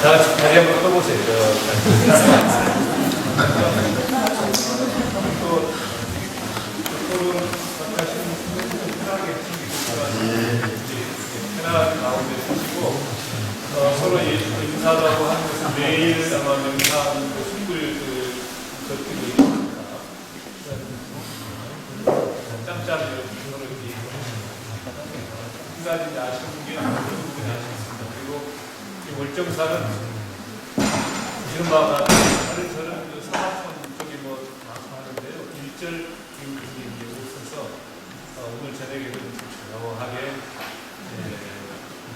다 같이 다리 한번 떠보세요. 편하게 가운데 서시고 서로 인사도 하고 하는 것은 매일 아마 명상하는 숨을 걷기도 있습니다. 짬짬이 서로 한 가지 아쉬운 게 그런 부분이 아쉽습니다. 그리고 이 월정사는 이른바 저는 사마천 쪽에 말씀하는데요. 1절 교육이 있어서 오늘 저녁에는 조용하게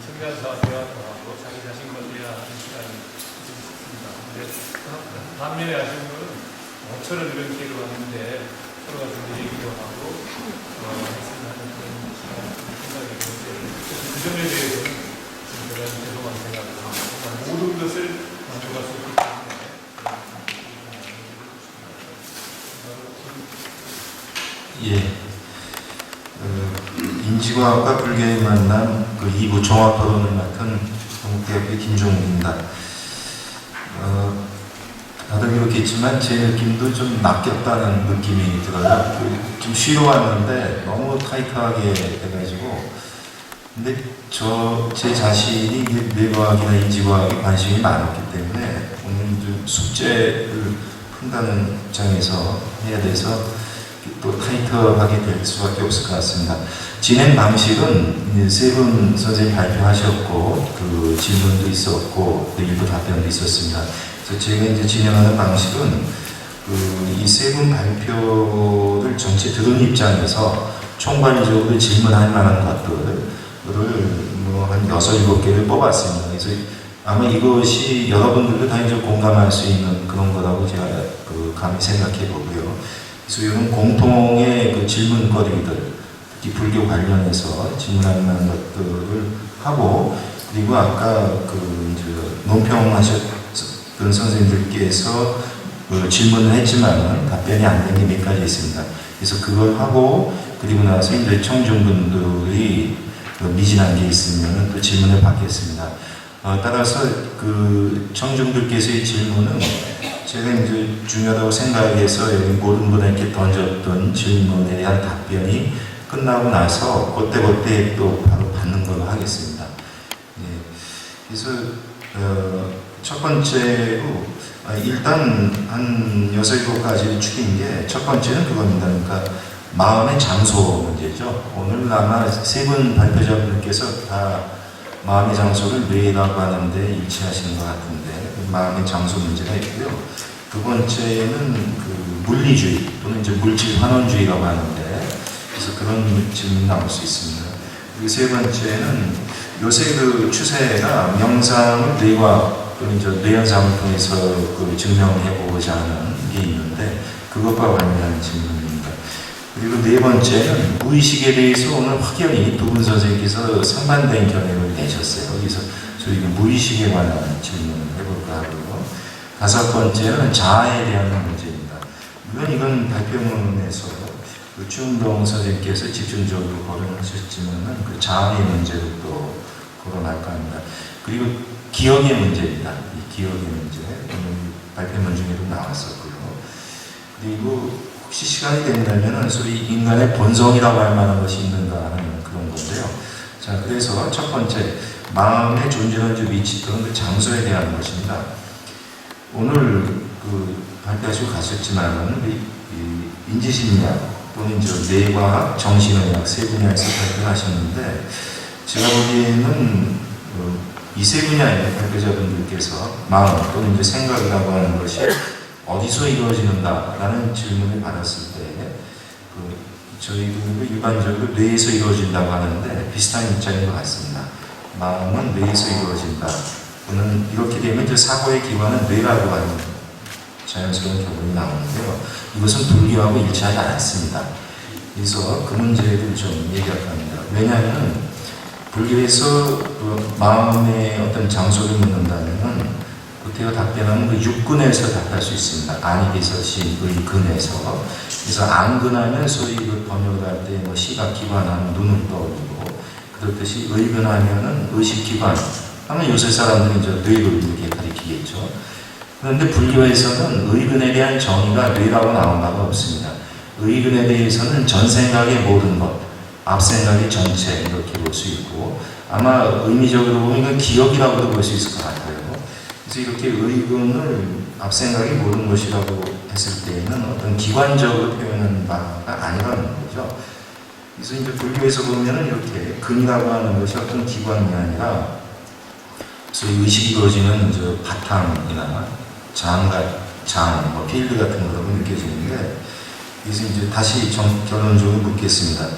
청년사와 대화도 하고 자기 자신과 대화하는 시간이 좀 있습니다. 반면에 아쉬운 것은 모처럼 이런 기회로 왔는데 서로가 좀 얘기도 하고 했으면 하는 그런 시간이 생각이 드는데 그 점에 대해서는 지금 제가 죄송한 생각을 합니다. 모든 것을 만족할 수 없기 때문에 예. 인지과학과 불교의 만남 그 2부 종합토론을 맡은 동국대학교 김종욱입니다. 다들 그렇겠지만 제 느낌도 좀 낚였다는 느낌이 들어요. 좀 쉬러 왔는데 너무 타이트하게 돼가지고 근데 제 자신이 뇌과학이나 인지과학에 관심이 많았기 때문에 오늘 좀 숙제를 푼다는 입장에서 해야 돼서 또 타이트하게 될 수밖에 없을 것 같습니다. 진행 방식은 세 분 선생님 발표하셨고 그 질문도 있었고 일부 답변도 있었습니다. 그래서 제가 이제 진행하는 방식은 이 세 분 발표를 전체 들은 입장에서 총괄적으로 질문할 만한 것들을 한 6, 7개를 뽑았습니다. 그래서 아마 이것이 여러분들도 다 이제 공감할 수 있는 그런 거라고 제가 감히 생각해 보고요. 그래서 이런 공통의 그 질문거리들, 특히 불교 관련해서 질문할 만한 것들을 하고, 그리고 아까 논평하셨던 선생님들께서 질문을 했지만 답변이 안 된 게 몇 가지 있습니다. 그래서 그걸 하고, 그리고 나서 이제 청중분들이 미진한 게 있으면 또 질문을 받겠습니다. 따라서 그 청중들께서의 질문은 제가 이제 중요하다고 생각해서 여기 모든 분에게 던졌던 질문에 대한 답변이 끝나고 나서 그때 또 바로 받는 걸로 하겠습니다. 예. 그래서 첫 번째로 일단 한 6, 7가지를 추린 게 첫 번째는 그겁니다. 그러니까 마음의 장소 문제죠. 오늘 아마 세 분 발표자분들께서 다 마음의 장소를 뇌라고 하는데 일치하시는 것 같은데 마음의 장소 문제가 있고요. 두 번째는 그 물리주의 또는 이제 물질 환원주의라고 하는데 그래서 그런 질문이 나올 수 있습니다. 그리고 세 번째는 요새 그 추세가 명상을 뇌과 또는 이제 뇌현상을 통해서 증명해 보고자 하는 게 있는데 그것과 관련한 질문입니다. 그리고 네 번째는 무의식에 대해서 오늘 확연히 두 분 선생님께서 상반된 견해를 내셨어요. 그래서 저희가 무의식에 관한 질문을 해볼까 하고요. 다섯 번째는 자아에 대한 문제입니다. 물론 이건 발표문에서 추운동 선생님께서 집중적으로 거론하셨지만 그 자아의 문제를 또 거론할까 합니다. 그리고 기억의 문제입니다. 이 기억의 문제 오늘 발표문 중에도 나왔었고요. 그리고 혹시 시간이 된다면 소위 인간의 본성이라고 할 만한 것이 있는가 하는 그런 건데요. 자, 그래서 첫 번째 마음의 존재하는 위치 또는 그 장소에 대한 것입니다. 오늘 발표하시고 가셨지만 인지심리학 또는 뇌과학, 정신의학 세 분야에서 발표하셨는데 제가 보기에는 이 세 분야의 발표자분들께서 마음 또는 생각이라고 하는 것이 어디서 이루어지는가라는 질문을 받았을 때 저희도 일반적으로 뇌에서 이루어진다고 하는데 비슷한 입장인 것 같습니다. 마음은 뇌에서 이루어진다. 또는 이렇게 되면 이제 사고의 기관은 뇌라고 하는 자연스러운 결론이 나오는데요. 이것은 불교하고 일치하지 않았습니다. 그래서 그 문제를 좀 얘기할까 합니다. 왜냐하면 불교에서 마음의 어떤 장소를 묻는다면 그때가 답변하면 그 육근에서 답할 수 있습니다. 안익에서 의근에서. 그래서 안근하면 소위 번역을 할 때 시각기관하면 눈을 떠올리고 그렇듯이 의근하면은 의식기관 하면 요새 사람들은 이제 뇌를 이렇게 가리키겠죠. 그런데 불교에서는 의근에 대한 정의가 뇌라고 나온 바가 없습니다. 의근에 대해서는 전생각의 모든 것, 앞생각의 전체 이렇게 볼 수 있고, 아마 의미적으로 보면 이건 기억이라고도 볼 수 있을 것 같아요. 그래서 이렇게 의근을 앞생각의 모든 것이라고 했을 때에는 어떤 기관적으로 표현한 바가 아니라는 거죠. 그래서 이제 불교에서 보면은 이렇게 근이라고 하는 것이 어떤 기관이 아니라 소위 의식이 이루어지는 저 바탕이나 장, 필드 같은 거라고 느껴지는데, 그래서 이제 다시 결론적으로 묻겠습니다.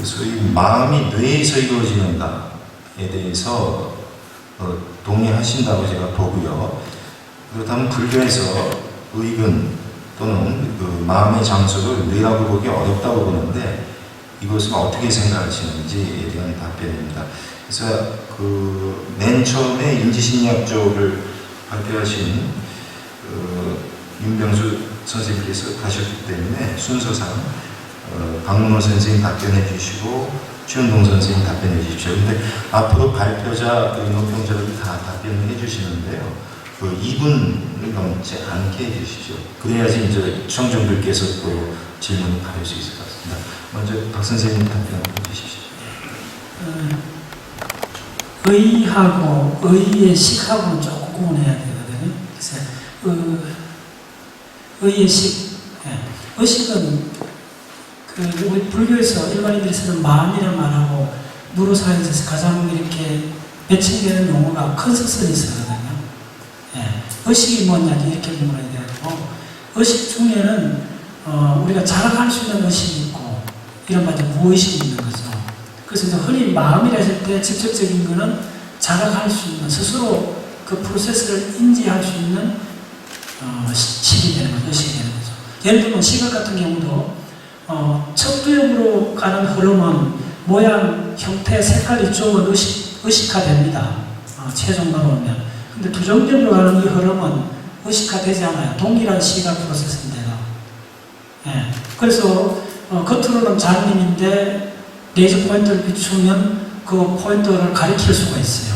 소위 마음이 뇌에서 이루어지는가에 대해서 동의하신다고 제가 보고요. 그렇다면 불교에서 의근 또는 그 마음의 장소를 뇌라고 보기 어렵다고 보는데, 이것을 어떻게 생각하시는지에 대한 답변입니다. 그래서 그 맨 처음에 인지심리학 쪽을 발표하신 윤병수 선생님께서 가셨기 때문에 순서상 박문호 선생님 답변해 주시고 최은동 선생님 답변해 주십시오. 근데 앞으로 발표자, 논평자들 다 답변을 해 주시는데요. 그 2분을 넘지 않게 해 주시죠. 그래야지 이제 청중들께서 또 질문을 받을 수 있을 것 같습니다. 먼저 박 선생님 답변해 주시죠. 의하고 의의 식하고는 조금 구분해야 되거든요. 그래서 의의 식, 의식은 그 우리 불교에서 일반인들이 쓰는 마음이라는 말하고 누르사에서 가장 이렇게 배치되는 용어가 컨서슨이 있거든요. 의식이 뭐냐 이렇게 물어야 되고, 의식 중에는 우리가 자각할 수 있는 의식이 있고 이런 말이 무의식이 있는 거죠. 그래서 이제 흔히 마음이라 했을 때 직접적인 거는 자각할 수 있는, 스스로 그 프로세스를 인지할 수 있는 식이 되는 거죠. 의식이 되는 거죠. 예를 들면 시각 같은 경우도 척도역으로 가는 흐름은 모양, 형태, 색깔 이쪽은 의식화됩니다. 최종으로 오면. 근데 부정적으로 가는 이 흐름은 의식화되지 않아요. 동일한 시각 프로세스인데요. 그래서 겉으로는 장님인데 레이저 포인트를 비추면 그 포인트를 가리킬 수가 있어요.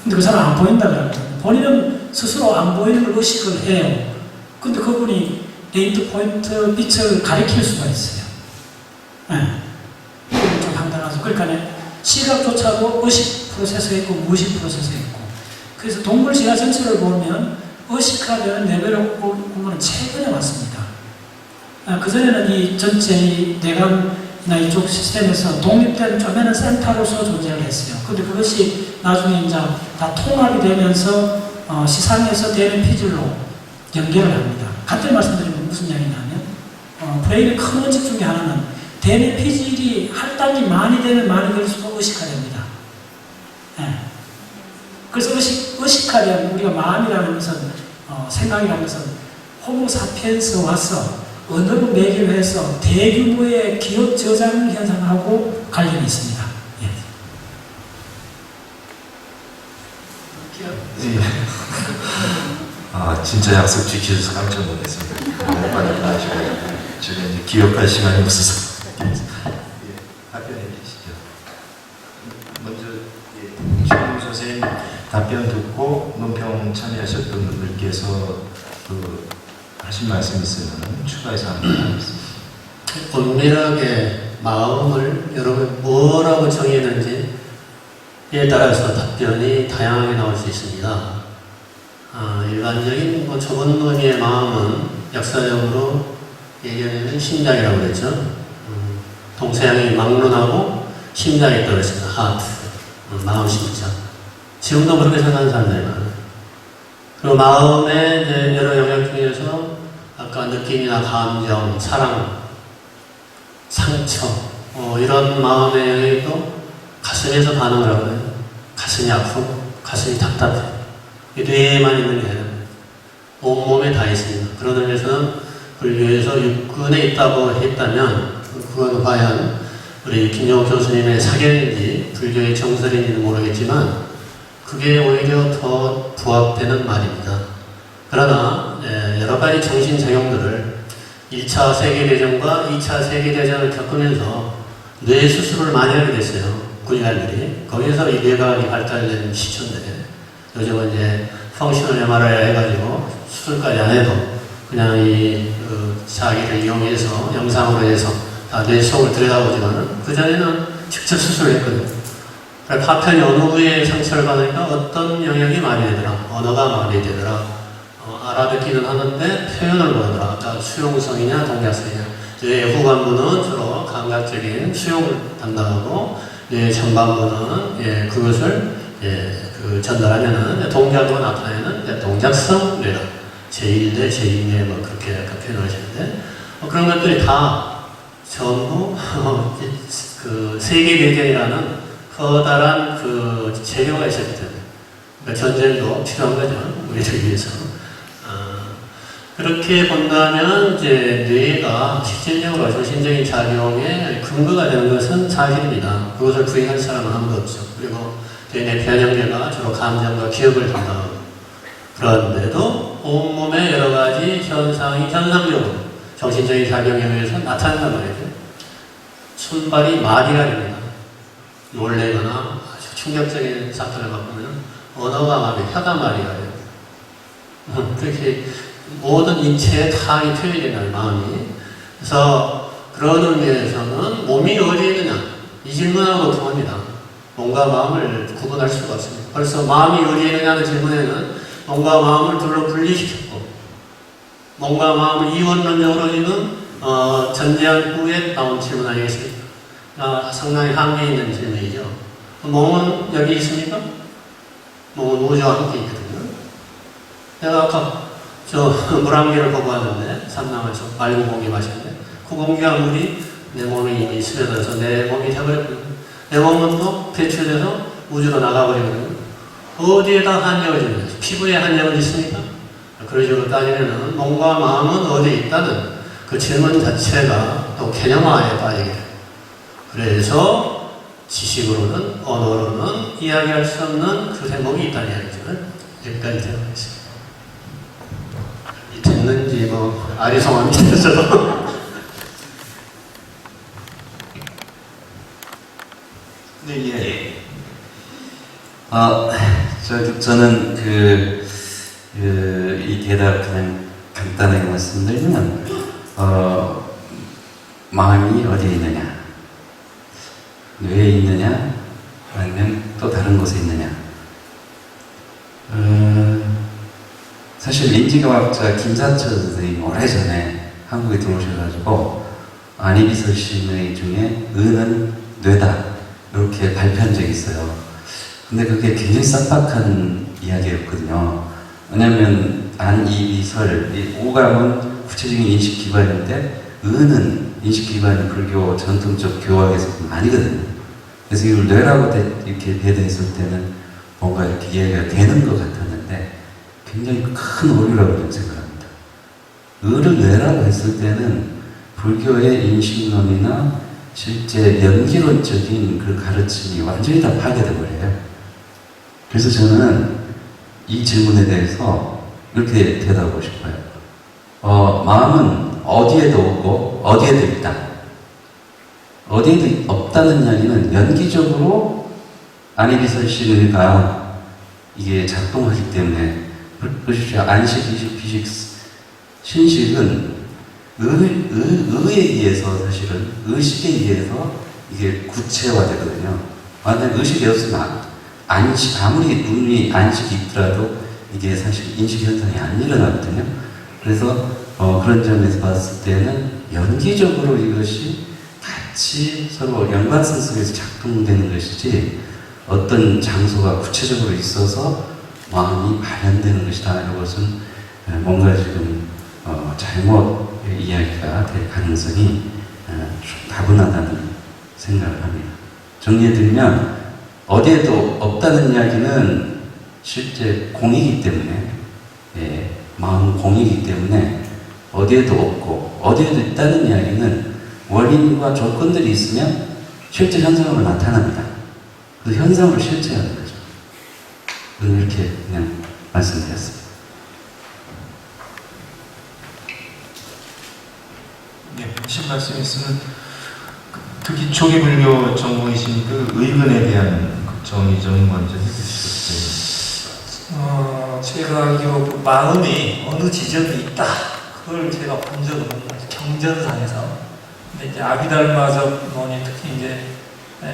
근데 그 사람 안 보인다 그러거든요. 본인은 스스로 안 보이는 걸 의식을 해요. 근데 그분이 레이저 포인트 빛을 가리킬 수가 있어요. 이건 좀 황당하죠. 그러니까 시각조차도 의식 프로세스가 있고 무의식 프로세스가 있고, 그래서 동물 지하 전체를 보면 의식화되는 레벨을 보면 최근에 왔습니다. 그전에는 이 전체 이 뇌관이나 이쪽 시스템에서 독립된 쪼매는 센터로서 존재를 했어요. 근데 그것이 나중에 이제 다 통합이 되면서 시상에서 되는 피질로 연결을 합니다. 간단히 말씀드리면 무슨 이야기냐면, 브레인의 큰 원칙 중에 하나는 대뇌 피질이 할당이 많이 되면 많이 될수록 의식화됩니다. 그래서 의식화되면 우리가 마음이라는 것은, 생각이라는 것은 호모사피엔스 와서 언어로 매개해서 대규모의 기억 저장 현상하고 관련이 있습니다. 진짜 약속 지키셔서 깜짝 놀랐습니다. 빨리 가시고요. 제가 이제 기억할 시간이 없어서. 답변해 주시죠. 먼저 최은동 선생님 답변 듣고 논평 참여하셨던 분들께서 하신 말씀 있으면 추가해서 한번 하겠습니다. 엄밀하게 마음을 여러분 뭐라고 정의했는지에 따라서 답변이 다양하게 나올 수 있습니다. 일반적인 좁은 의미의 마음은 역사적으로 예전에는 심장이라고 그랬죠. 동서양이 막론하고 심장이 있다고 그랬습니다. 하트, 마음, 심장. 지금도 그렇게 생각하는 사람들이 많아요. 그리고 마음의 이제 여러 영역 중에서 아까 느낌이나 감정, 사랑, 상처, 이런 마음의 영역도 가슴에서 반응을 하거든요. 가슴이 아프고 가슴이 답답해. 뇌에만 있는 게 아니라 온몸에 다 있습니다. 그런 의미에서는 불교에서 육근에 있다고 했다면 그건 과연 우리 김정욱 교수님의 사견인지 불교의 정설인지는 모르겠지만 그게 오히려 더 부합되는 말입니다. 그러나 여러 가지 정신작용들을 1차 세계대전과 2차 세계대전을 겪으면서 뇌 수술을 많이 하게 됐어요. 군의관들이 거기서 이 뇌과학이 발달된 시초인데 요즘은 이제 펑셔널 MRI 해가지고 수술까지 안 해도 그냥 자기를 이용해서 영상으로 해서 다 뇌 속을 들여다보지만은 그전에는 직접 수술을 했거든요. 파편이 어느 부위에 상처를 받으니까 어떤 영역이 마비되더라, 언어가 마비되더라, 알아듣기는 하는데 표현을 못하더라. 그러니까 수용성이냐 동작성이냐. 뇌 후반부는 주로 감각적인 수용을 담당하고 뇌 전반부는 그것을 전달하면은 동작으로 나타내는 동작성 뇌라. 제1대, 제2뇌 뭐 그렇게 약간 표현을 하시는데 그런 것들이 다 전부 그 세계 배경이라는 커다란 그 재료가 있었기 때문에 그러니까 전쟁도 필요한 거죠. 우리를 위해서. 그렇게 본다면 이제 뇌가 실질적으로 정신적인 작용에 근거가 되는 것은 사실입니다. 그것을 부인할 사람은 아무도 없죠. 그리고 뇌 변형계가 주로 감정과 기억을 담당하고 그런데도 온몸의 여러 가지 현상이 현상적으로 정신적인 작용에 의해서 나타난단 말이죠. 손발이 마비가 됩니다. 놀래거나 아주 충격적인 사건을 겪으면 언어가 마비, 혀가 마비가 돼요. 그렇게 모든 인체에 다 이 표현이 되는 마음이. 그래서 그런 의미에서는 몸이 어디에 있느냐 이 질문하고 통합니다. 몸과 마음을 구분할 수가 없습니다. 벌써 마음이 어디에 있느냐는 질문에는 몸과 마음을 둘로 분리시켰고 몸과 마음을 이원론적으로는 전제한 후에 나온 질문 아니겠습니까? 상당히 한계 있는 질문이죠. 몸은 여기 있습니까? 몸은 우주와 함께 있거든요. 내가 아까 물 한 개를 보고 왔는데 삼남에서 맑은 공기 마셨는데 그 공기와 물이 내 몸에 이미 스며들어서 내 몸이 되어버렸거든요. 내 몸은 또 배출돼서 우주로 나가버리거든요. 어디에다 한정을 짓는 거지? 피부에 한정을 짓습니까? 그런 식으로 따지면 몸과 마음은 어디에 있다는 그 질문 자체가 또 개념화에 빠지게 돼요. 그래서 지식으로는 언어로는 이야기할 수 없는 그 대목이 있다는 이야기죠. 여기까지 되어 있습니다. 됐는지 뭐 아리송함이 있어도 네, 예. 저는 이 대답 그냥 간단하게 말씀드리면, 마음이 어디에 있느냐, 뇌에 있느냐, 아니면 또 다른 곳에 있느냐. 사실 인지과학자 김사철 선생님이 오래전에 한국에 들어오셔가지고 안이비설신의 중에 의는 뇌다 이렇게 발표한 적이 있어요. 근데 그게 굉장히 쌈박한 이야기였거든요. 왜냐하면 안이비설, 이 오감은 구체적인 인식 기반인데 의는 인식 기반이 불교 전통적 교학에서 좀 아니거든요. 그래서 이걸 뇌라고 이렇게 배대했을 때는 뭔가 이렇게 이해가 되는 것 같았는데 굉장히 큰 오류라고 저는 생각합니다. 의를 뇌라고 했을 때는 불교의 인식론이나 실제 연기론적인 그 가르침이 완전히 다 파괴돼 버려요. 그래서 저는 이 질문에 대해서 이렇게 대답하고 싶어요. 마음은 어디에도 없고 어디에도 있다. 어디에도 없다는 이야기는 연기적으로 안이비설신의가 이게 작동하기 때문에 보십시오. 안식, 이식, 비식, 신식은 의에 의해서 사실은 의식에 의해서 이게 구체화되거든요. 만약 의식이 없으면 안식, 아무리 눈이 안식이 있더라도 이게 사실 인식 현상이 안 일어나거든요. 그래서 그런 점에서 봤을 때는 연기적으로 이것이 같이 서로 연관성 속에서 작동되는 것이지 어떤 장소가 구체적으로 있어서 마음이 발현되는 것이다. 이것은 뭔가 지금 잘못 이야기가 될 가능성이 좀 다분하다는 생각을 합니다. 정리해드리면 어디에도 없다는 이야기는 실제 공이기 때문에 마음 공이기 때문에 어디에도 없고 어디에도 있다는 이야기는 원인과 조건들이 있으면 실제 현상으로 나타납니다. 그 현상으로 실체하는 거죠. 이렇게 그냥 말씀드렸습니다. 네, 하신 말씀이 있으면 특히 초기불교 전공이신 그 의근에 대한 그 정의 좀 먼저 해주시겠어요? 제가 알기로 그 마음이 어느 지점에 있다. 그걸 제가 본 적은 없는 경전상에서. 근데 이제 아비달마적 논이 특히 이제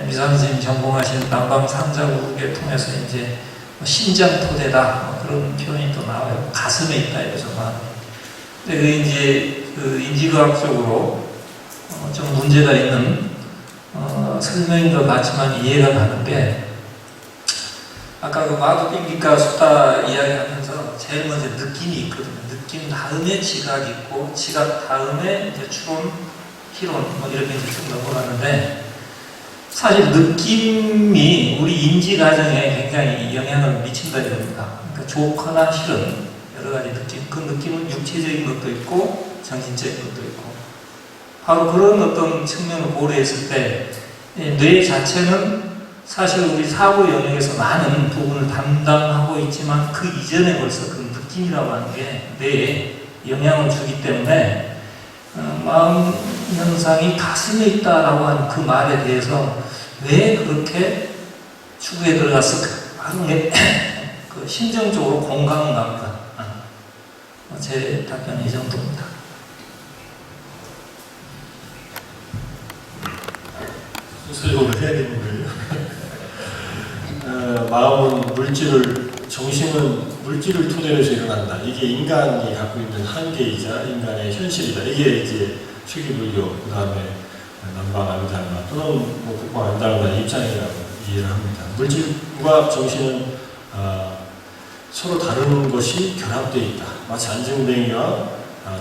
미상스님 전공하신 남방상자국에 통해서 이제 심장토대다 그런 표현이 또 나와요. 가슴에 있다 이거죠, 마음이. 근데 그 이제 그 인지과학적으로 좀 문제가 있는 설명인 것 같지만 이해가 가는 게 아까 그 마두빙기가 수다 이야기하면서 제일 먼저 느낌이 있거든요. 느낌 다음에 지각이 있고 지각 다음에 이제 추론, 희론 뭐 이렇게 이제 쭉 넘어가는데 사실 느낌이 우리 인지 과정에 굉장히 영향을 미친다 이겁니다. 그러니까 좋거나 싫은 여러 가지 느낌, 그 느낌은 육체적인 것도 있고 정신적인 것도 있고 바로 그런 어떤 측면을 고려했을 때 뇌 자체는 사실 우리 사고 영역에서 많은 부분을 담당하고 있지만 그 이전에 벌써 그 느낌이라고 하는 게 뇌에 영향을 주기 때문에 마음 현상이 가슴에 있다라고 하는 그 말에 대해서 왜 그렇게 추구에 들어갔을까 하는 게 그 심정적으로 공감은 갑니다. 제 답변은 이 정도입니다. 설명을 해야 되는 거예요. 마음은 정신은 물질을 토대로 해서 일어난다. 이게 인간이 갖고 있는 한계이자 인간의 현실이다. 이게 이제 초기불교, 그 다음에 남방 아비달마 또는 뭐 북방 아비달마 입장이라고 이해를 합니다. 물질과 정신은 서로 다른 것이 결합되어 있다. 마치 안증뱅이와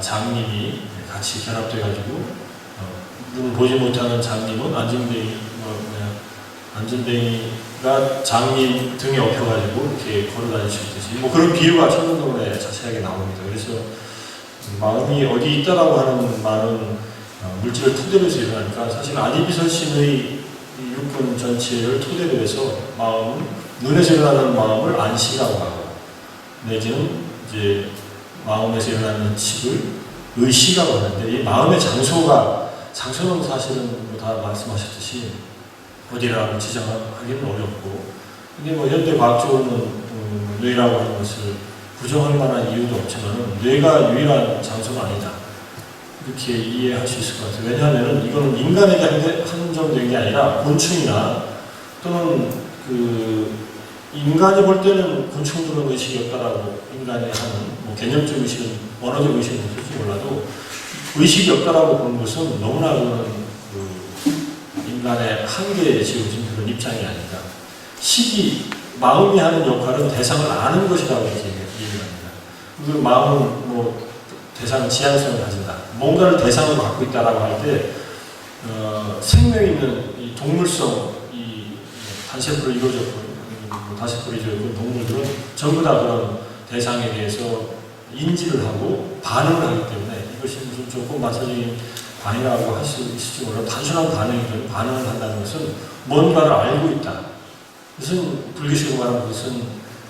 장님이 같이 결합돼가지고 눈을 보지 못하는 장님은 안전뱅이가 장님 등에 업혀가지고 이렇게 걸어다닐 수 있듯이 뭐 그런 비유가 천문동론에 자세하게 나옵니다. 그래서 마음이 어디 있다라고 하는 말은 물질을 토대로 해서 일어나니까 사실 아니비설신의 육군 전체를 토대로 해서 마음은 눈에서 일어나는 마음을 안시라고 하고 내지는 이제 마음에서 일어나는 칩을 의시라고 하는데 이 마음의 장소는 사실은 뭐 다 말씀하셨듯이 어디라고 지정하기는 어렵고 근데 뭐 현대 과학적으로는 뇌라고 하는 것을 부정할 만한 이유도 없지만 뇌가 유일한 장소는 아니다 이렇게 이해할 수 있을 것 같아요. 왜냐하면 이거는 인간에게 한정된 게 아니라 곤충이나 또는 그 인간이 볼 때는 곤충들은 의식이 없다라고 인간이 하는 뭐 개념적 의식은 언어적 의식은 없을지 몰라도 의식이 없다라고 보는 것은 너무나 그런 인간의 한계에 지어진 그런 입장이 아닌가. 마음이 하는 역할은 대상을 아는 것이라고 이렇게 얘기를 합니다. 그 마음은 뭐 대상 지향성을 가진다. 뭔가를 대상으로 갖고 있다라고 할 때 생명 있는 이 동물성 이 단세포로 이루어졌고 다세포로 이루어진 동물들은 전부 다 그런 대상에 대해서 인지를 하고 반응을 하기 때문에 이것이 무슨 조금 마찬가지인 반이라고 할 수 있을지 몰라도 단순한 반응이든 반응을 한다는 것은 뭔가를 알고 있다. 무슨 불교식으로 말하면 무슨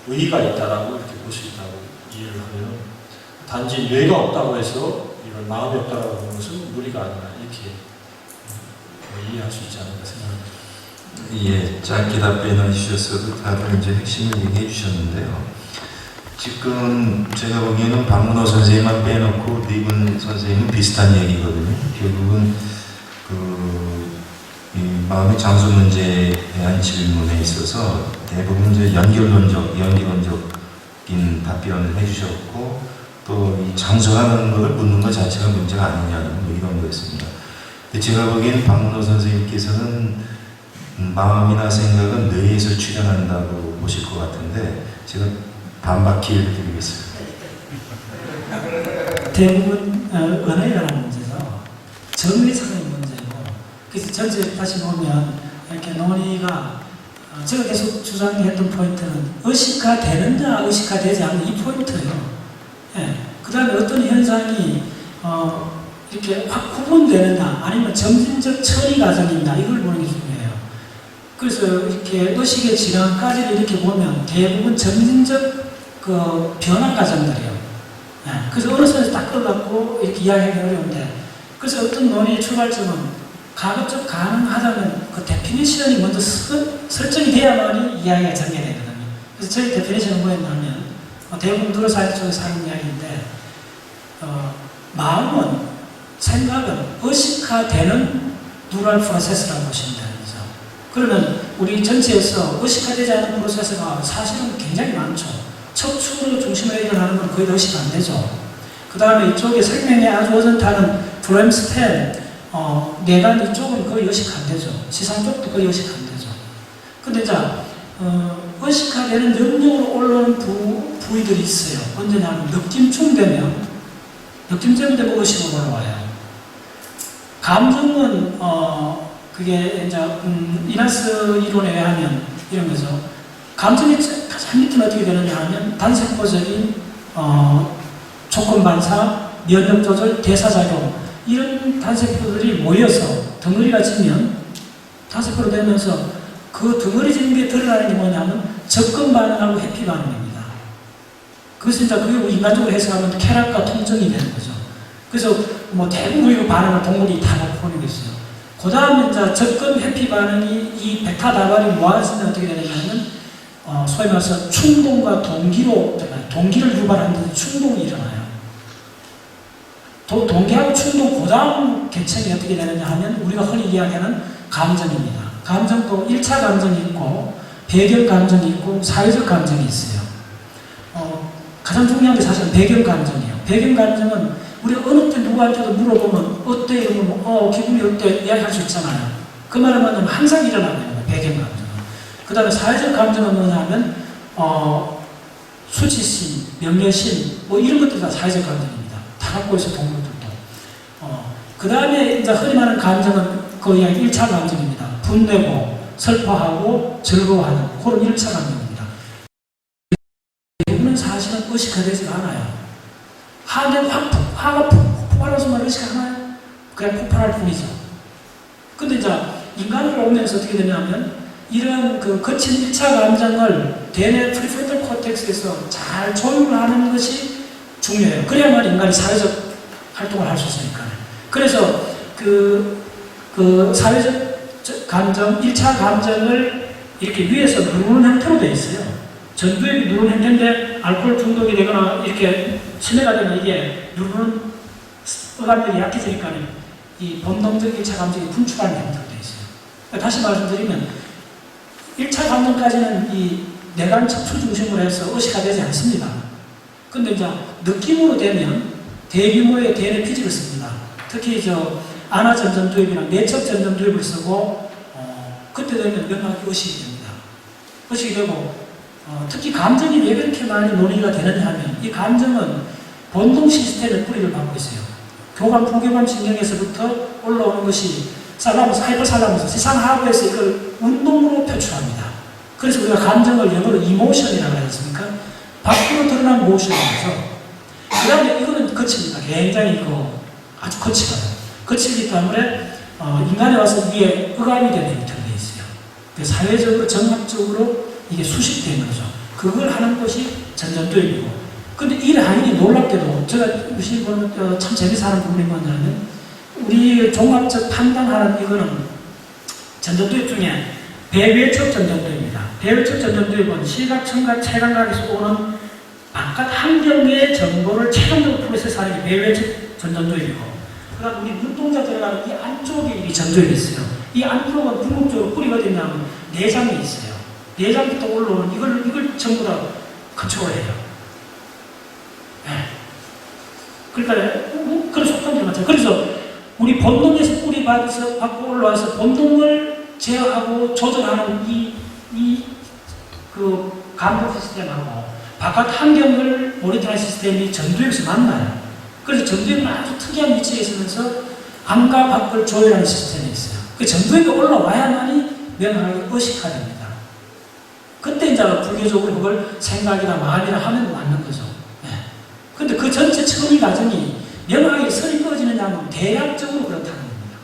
의의가 있다라고 이렇게 볼 수 있다고 이해를 하면 단지 뇌가 없다고 해서 이런 마음이 없다라고 하는 것은 무리가 아니라 이렇게 이해할 수 있지 않을까 생각합니다. 예, 짧게 답변해 주셨어도 다들 이제 핵심을 얘기해 주셨는데요. 지금 제가 보기에는 박문호 선생님만 빼놓고 네 분 선생님은 비슷한 얘기거든요. 결국은 이 마음의 장소 문제에 대한 질문에 있어서 대부분 이제 연결론적인 답변을 해주셨고 또 이 장소라는 것을 묻는 것 자체가 문제가 아니냐는 뭐 이런 거였습니다. 근데 제가 보기에는 박문호 선생님께서는 마음이나 생각은 뇌에서 출현한다고 보실 것 같은데 제가 반박기를 드리겠습니다. 대부분 언어에 관한 문제죠. 정의상의 문제고 그래서 전체 다시 보면 이렇게 논의가 제가 계속 주장했던 포인트는 의식화되느냐 의식화되지 않는 이 포인트예요. 예. 그 다음에 어떤 현상이 이렇게 확 구분되느냐 아니면 점진적 처리 과정이냐 이걸 보는 게 중요해요. 그래서 이렇게 의식의 질환까지를 이렇게 보면 대부분 점진적 그 변화 과정들이에요. 예. 그래서 어느 선에서 딱 끌어갖고 이렇게 이야기하기 어려운데 그래서 어떤 논의의 출발점은 가급적 가능하다면 그 데피니션이 먼저 설정이 돼야만이 이야기가 전개되거든요. 그래서 저희 데피니션은 뭐였냐면 대부분 누로사이언스 쪽에서 하는 이야기인데 마음은, 생각은 의식화되는 뉴럴 프로세스라고 보시면 되는 거죠. 그러면 우리 전체에서 의식화되지 않은 프로세스가 사실은 굉장히 많죠. 척추로 중심으로 일어나는 건 거의 의식 안 되죠. 그 다음에 이쪽에 생명에 아주 어전타는 브레인스템, 뇌관 이쪽은 거의 의식 안 되죠. 지상 쪽도 거의 의식 안 되죠. 근데 이제 의식화되는 영역으로 올라오는 부위들이 있어요. 언제냐면 느낌쯤 되면 의식으로 올라와요. 감정은 그게 이제 이나스 이론에 의하면 이런 거죠. 감정이 가장 밑은 어떻게 되느냐 하면 단세포적인 조건 반사, 면역 조절, 대사작용 이런 단세포들이 모여서 덩어리가 지면 단세포로 되면서 그 덩어리 지는 게 드러나는 게 뭐냐면 접근 반응하고 회피 반응입니다. 그것은 이제 그게 인간적으로 해석하면 쾌락과 통증이 되는 거죠. 그래서 뭐 대부분 우리가 반응을 동물이 다 놓고 보는 게 있어요. 그 다음에 이제 접근 회피 반응이 이 베타 다발이 모아지면 어떻게 되느냐면 소위 말해서 충동과 동기를 유발하는 충동이 일어나요. 동기하고 충동 그 다음 계층이 어떻게 되느냐 하면 우리가 흔히 이야기하는 감정입니다. 감정도 1차 감정이 있고 배경 감정이 있고 사회적 감정이 있어요. 가장 중요한 게 사실은 배경 감정이에요. 배경 감정은 우리가 어느 때 누구한테도 물어보면 어때? 이러면 기분이 어때? 이야기할 수 있잖아요. 그 말은 뭐냐면 항상 일어나는 거예요. 배경 감정은. 그 다음에 사회적 감정은 뭐냐면 수치심, 명예심 뭐 이런 것들이 다 사회적 감정입니다. 다 갖고 있어 동물들도. 그 다음에 이제 흔히 말하는 감정은 거의 1차 감정입니다. 분내고 슬퍼하고 즐거워하는 그런 1차 감정입니다. 대부분은 사실은 의식화되지 않아요. 화가 폭발하는 순간 의식하나요? 그냥 폭발할 뿐이죠. 근데 이제 인간으로 오면서 어떻게 되냐면 이런 그 거친 1차 감정을 대뇌 프리프론탈 코텍스에서 잘 조율하는 것이 중요해요. 그래야만 인간이 사회적 활동을 할 수 있으니까요. 그래서 그 사회적 감정, 1차 감정을 이렇게 위에서 누르는 형태로 되어 있어요. 전두엽이 누르는 형태인데 알코올 중독이 되거나 이렇게 치매가 되면 이게 누르는 어감들이 약해지니까 이 본능적 1차 감정이 분출하는 형태로 되어 있어요. 다시 말씀드리면 1차 감정까지는 이 내관 척추 중심으로 해서 의식화되지 않습니다. 근데 이제 느낌으로 되면 대규모의 대뇌 피직을 씁니다. 특히 안화 전전두엽이나 내척 전전두엽을 쓰고 그때 되면 명확히 의식이 됩니다. 의식이 되고 특히 감정이 왜 그렇게 많이 논의가 되느냐 하면 이 감정은 본동 시스템의 뿌리를 받고 있어요. 교감, 부교감 신경에서부터 올라오는 것이 살라무스, 하이퍼살라무스, 세상하부에서 이걸 운동으로 표출합니다. 그래서 우리가 감정을 영어로 이모션이라고 하지 않습니까? 밖으로 드러난 모션이죠. 그 다음에 이거는 거칩니다. 굉장히 아주 거치거든요. 거치기 때문에 인간에 와서 이게 의감이 되는 형태로 되어 있어요. 사회적으로 정합적으로 이게 수식된 거죠. 그걸 하는 것이 전전두엽이고. 근데 이 라인이 놀랍게도 제가 무시 보면 참 재미있어 하는 부분이 뭐냐면 우리 종합적 판단하는 이거는 전전두엽 중에 배외척 전전두엽입니다. 배외척 전전두엽은 시각, 청각, 체감각에서 오는 바깥 환경의 정보를 체감적으로 프로세스하는 게 배외척 전전두엽이고, 그 다음 우리 눈동자 들어가는 이 안쪽에 이 전두엽이 있어요. 이 안쪽은 궁극적으로 뿌리가 어디 있냐면 내장이 있어요. 내장부터 올라오는 이걸 전부 다 컨트롤 해요. 네. 그러니까 그런 속성들이 많죠. 그래서 우리 본능에서 뿌리 받고 올라와서 본능을 제어하고 조절하는 그 감독 시스템하고 바깥 환경을 모니터링 시스템이 전두엽에서 만나요. 그래서 전두엽은 아주 특이한 위치에 있으면서 안과 밖을 조율하는 시스템이 있어요. 그 전두엽이 올라와야만이 명확하게 의식화됩니다. 그때 이제 불교적으로 그걸 생각이나 마음이나 하면 맞는 거죠. 근데 그 전체 처리 과정이 명확하게 선이 꺼지느냐 하면 대략적으로 그렇다는 겁니다.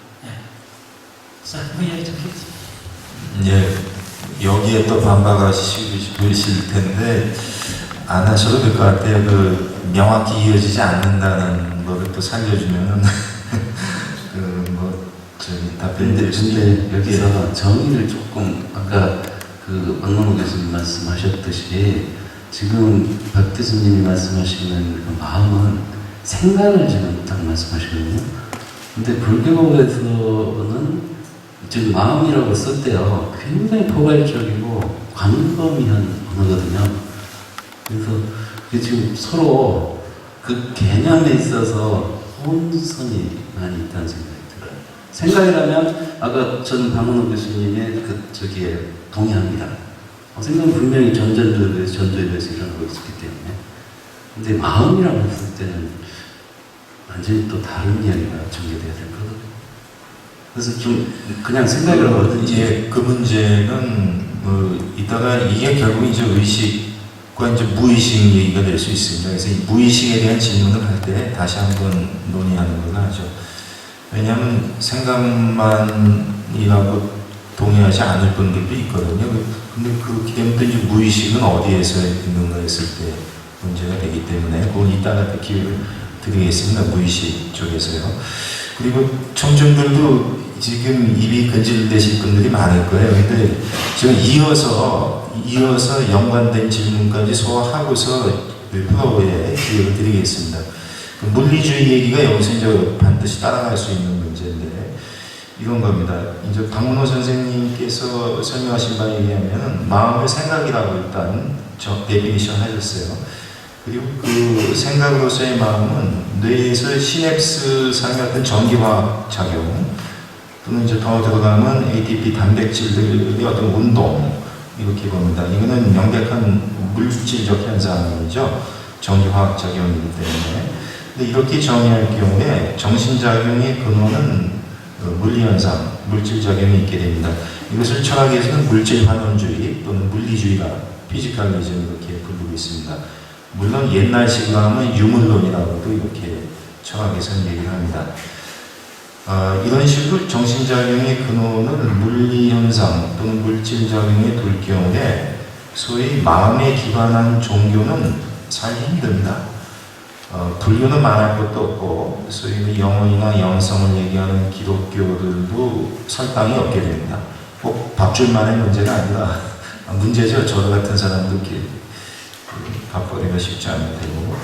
자, 그 이야기 좀 해주세요. 여기에 또 반박하실 텐데 안 하셔도 될 것 같아요. 명확히 이어지지 않는다는 거를 또 살려주면은 저기 답변 근데 드리겠습니다. 여기서 정의를 조금 아까 그 박남호 교수님 말씀하셨듯이 지금 박 교수님이 말씀하시는 그 마음은 생각을 지금 딱 말씀하시거든요. 근데 불교에서는 지금 마음이라고 쓸 때요 굉장히 포괄적이고 광범위한 언어거든요. 그래서 이게 지금 서로 그 개념에 있어서 혼선이 많이 있다는 생각이 들어요. 생각이라면 아까 저는 박문호 교수님의 저기에 동의합니다. 생각은 분명히 전도에 대해서 일어나고 있었기 때문에. 근데 마음이라고 했을 때는 완전히 또 다른 이야기가 전개돼야 될 거거든요. 그래서 좀 그냥 생각이라고 하든지 이제 그 문제는 이따가 이게 결국 이제 의식과 이제 무의식 얘기가 될 수 있습니다. 그래서 이 무의식에 대한 질문을 할 때 다시 한번 논의하는 걸로 하죠. 왜냐하면 생각만이라고 동의하지 않을 분들도 있거든요. 근데 그렇기 때문에 이제 무의식은 어디에서 있는가 했을 때 문제가 되기 때문에 그건 이따가 또 기회를 드리겠습니다. 무의식 쪽에서요. 그리고 청중들도 지금 입이 근질되실 분들이 많을 거예요. 근데 제가 이어서 연관된 질문까지 소화하고서 표에 기회를 드리겠습니다. 그 물리주의 얘기가 여기서 이제 반드시 따라갈 수 있는 문제인데 이런 겁니다. 이제 박문호 선생님께서 설명하신 바에 의하면 마음을 생각이라고 일단 데피니션 하셨어요. 그리고 그 생각으로서의 마음은 뇌에서 시냅스상의 어떤 전기화학 작용 또는 이제 더 들어가면 ATP 단백질들의 어떤 운동 이렇게 봅니다. 이거는 명백한 물질적 현상이죠. 전기화학 작용이기 때문에. 근데 이렇게 정의할 경우에 정신작용의 근원은 물리현상, 물질작용이 있게 됩니다. 이것을 철학에서는 물질환원주의 또는 물리주의가 피지컬리즘 이렇게 부르고 있습니다. 물론 옛날식으로 하면 유물론이라고도 이렇게 철학에서는 얘기를 합니다. 이런 식으로 정신작용의 근원을 물리현상 또는 물질작용에 둘 경우에 소위 마음에 기반한 종교는 살기 힘듭니다. 불교는 말할 것도 없고 소위 영혼이나 영성을 얘기하는 기독교들도 설당이 없게 됩니다. 꼭 밥줄만의 문제가 아니라 문제죠. 저 같은 사람도 이렇게 밥벌이가 쉽지 않게 되고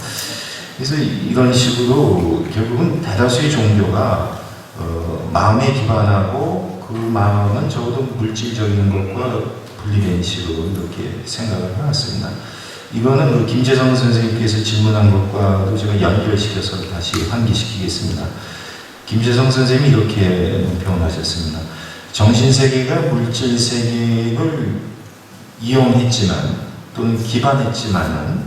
그래서 이런 식으로 결국은 대다수의 종교가 마음에 기반하고 그 마음은 적어도 물질적인 것과 분리된 식으로 이렇게 생각을 해왔습니다. 이거는 김재성 선생님께서 질문한 것과도 제가 연결시켜서 다시 환기시키겠습니다. 김재성 선생님이 이렇게 표현하셨습니다. 정신세계가 물질세계를 이용했지만 또는 기반했지만은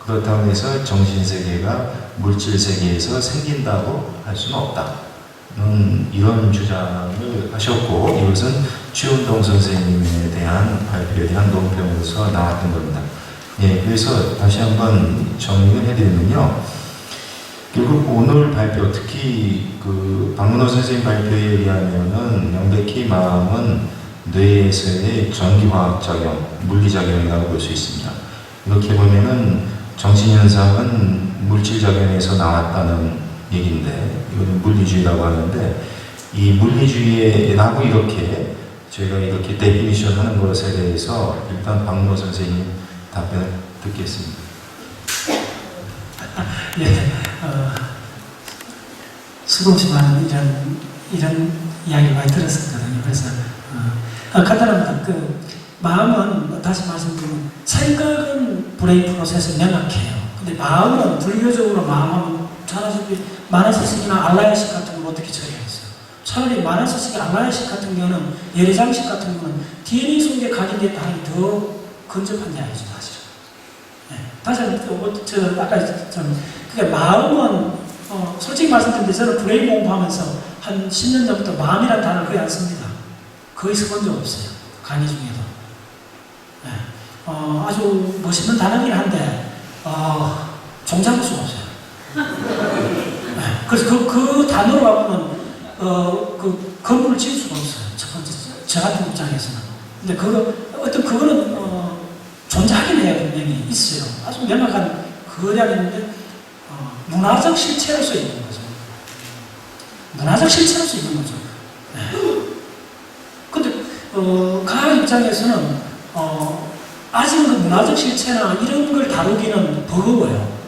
그렇다고 해서 정신세계가 물질세계에서 생긴다고 할 수는 없다. 이런 주장을 하셨고 이것은 최운동 선생님에 대한 발표에 대한 논평으로서 나왔던 겁니다. 예, 그래서 다시 한번 정리를 해드리면요. 결국 오늘 발표, 특히 그 박문호 선생님 발표에 의하면은 명백히 마음은 뇌에서의 전기화학 작용, 물리작용이라고 볼 수 있습니다. 이렇게 보면은 정신현상은 물질작용에서 나왔다는 얘기인데, 이거는 물리주의라고 하는데, 이 물리주의라고 이렇게 저희가 이렇게 데피니션 하는 것에 대해서 일단 박문호 선생님 답변을 듣겠습니다. 예, 수동시 많은 이런 이야기를 많이 들었었거든요. 그래서 간단합니다. 그 마음은 다시 말씀드리면 생각은 브레인 프로세스 명확해요. 근데 마음은 불교적으로 마음은 잘 아시다시피 마나사식이나 알라야식 같은 건 어떻게 처리했어요? 차라리 마나사식, 알라야식 같은 경우는 예리장식 같은 경우는 DNA 속에 각인된 당이 더 근접한 이야기죠, 사실은. 네. 다시 한번 저 아까 그러니까 마음은 솔직히 말씀드리면 저는 브레인 공부하면서 한 10년 전부터 마음이라는 단어를 거의 안 씁니다. 거의 써본 적 없어요. 강의 중에도. 네. 아주 멋있는 단어긴 한데 종잡을 수가 없어요. 네. 그래서 그 단어로 가보면 그 건물을 지을 수가 없어요. 첫 번째 저 같은 입장에서는. 근데 그거는 존재하긴 해요. 분명히 있어요. 아주 명확한 거대한 있는데 문화적 실체로서 있는 거죠. 문화적 실체로서 있는 거죠. 네. 과학 입장에서는 아직은 그 문화적 실체나 이런 걸 다루기는 버거워요.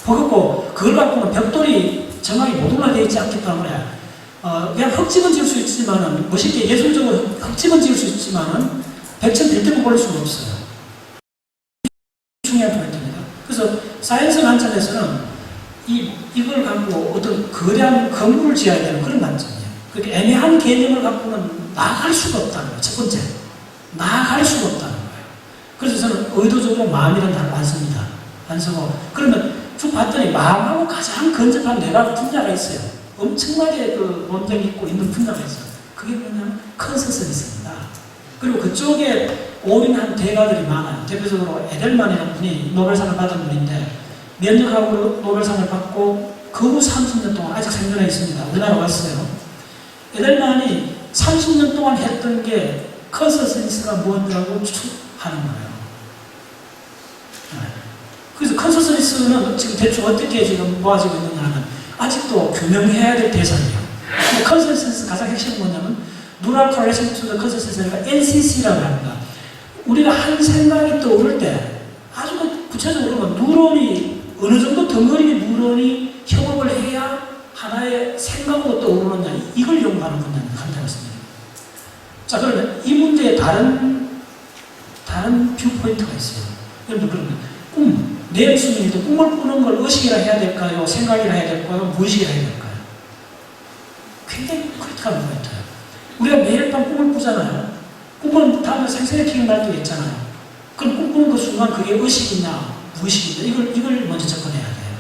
버겁고 그걸 갖고는 벽돌이 정확히 모듈화되어 있지 않기 때문에 그냥 흙집은 지을 수 있지만은 멋있게 예술적으로 흙집은 지을 수 있지만은 백천 빌딩을 올릴 수는 없어요. 중요한 포인트입니다. 그래서 사이언스 관점에서는 이걸 갖고 어떤 거대한 건물을 지어야 되는 그런 관점이에요. 그렇게 애매한 개념을 갖고는 나아갈 수가 없다는 거예요. 첫 번째, 나아갈 수가 없다는 거예요. 그래서 저는 의도적으로 마음이라는 단어를 안 씁니다. 안 쓰고 그러면 쭉 봤더니 마음하고 가장 근접한 뇌가 분야가 있어요. 엄청나게 그 논쟁이 있고 있는 분야가 있어요. 그게 뭐냐면 컨센서스입니다. 그리고 그쪽에 올인한 대가들이 많아요. 대표적으로 에델만이라는 분이 노벨상을 받은 분인데 면역학으로 노벨상을 받고 그 후 30년 동안 아직 생존해 있습니다. 우리나라 왔어요. 에델만이 30년 동안 했던 게 컨센서스가 뭔지라고 하는 거예요. 그래서 컨센서스는 지금 대충 어떻게 지금 모아지고 있느냐 하면 아직도 규명해야 될 대상이에요. 근데 컨센서스 가장 핵심은 뭐냐면 Neural Correlation to the Consensus가 NCC라고 합니다. 우리가 한 생각이 떠오를 때 아주 구체적으로 뉴런이 어느 정도 덩어리의 뉴런이 협업을 해야 하나의 생각으로 떠오르느냐 이걸 연구하는 분야는 간단했습니다. 자 그러면 이 문제에 다른 뷰포인트가 있어요. 여러분 그러면 내 수민이도 꿈을 꾸는 걸 의식이라 해야 될까요? 생각이라 해야 될까요? 무의식이라 해야 될까요? 굉장히 크리티컬한 포인트예요. 우리가 매일 밤 꿈을 꾸잖아요. 꿈은 다음에 생생히 기억날 때가 있잖아요. 그럼 꿈꾸는 그 순간 그게 의식이냐 무의식이냐 이걸 먼저 접근해야 돼요.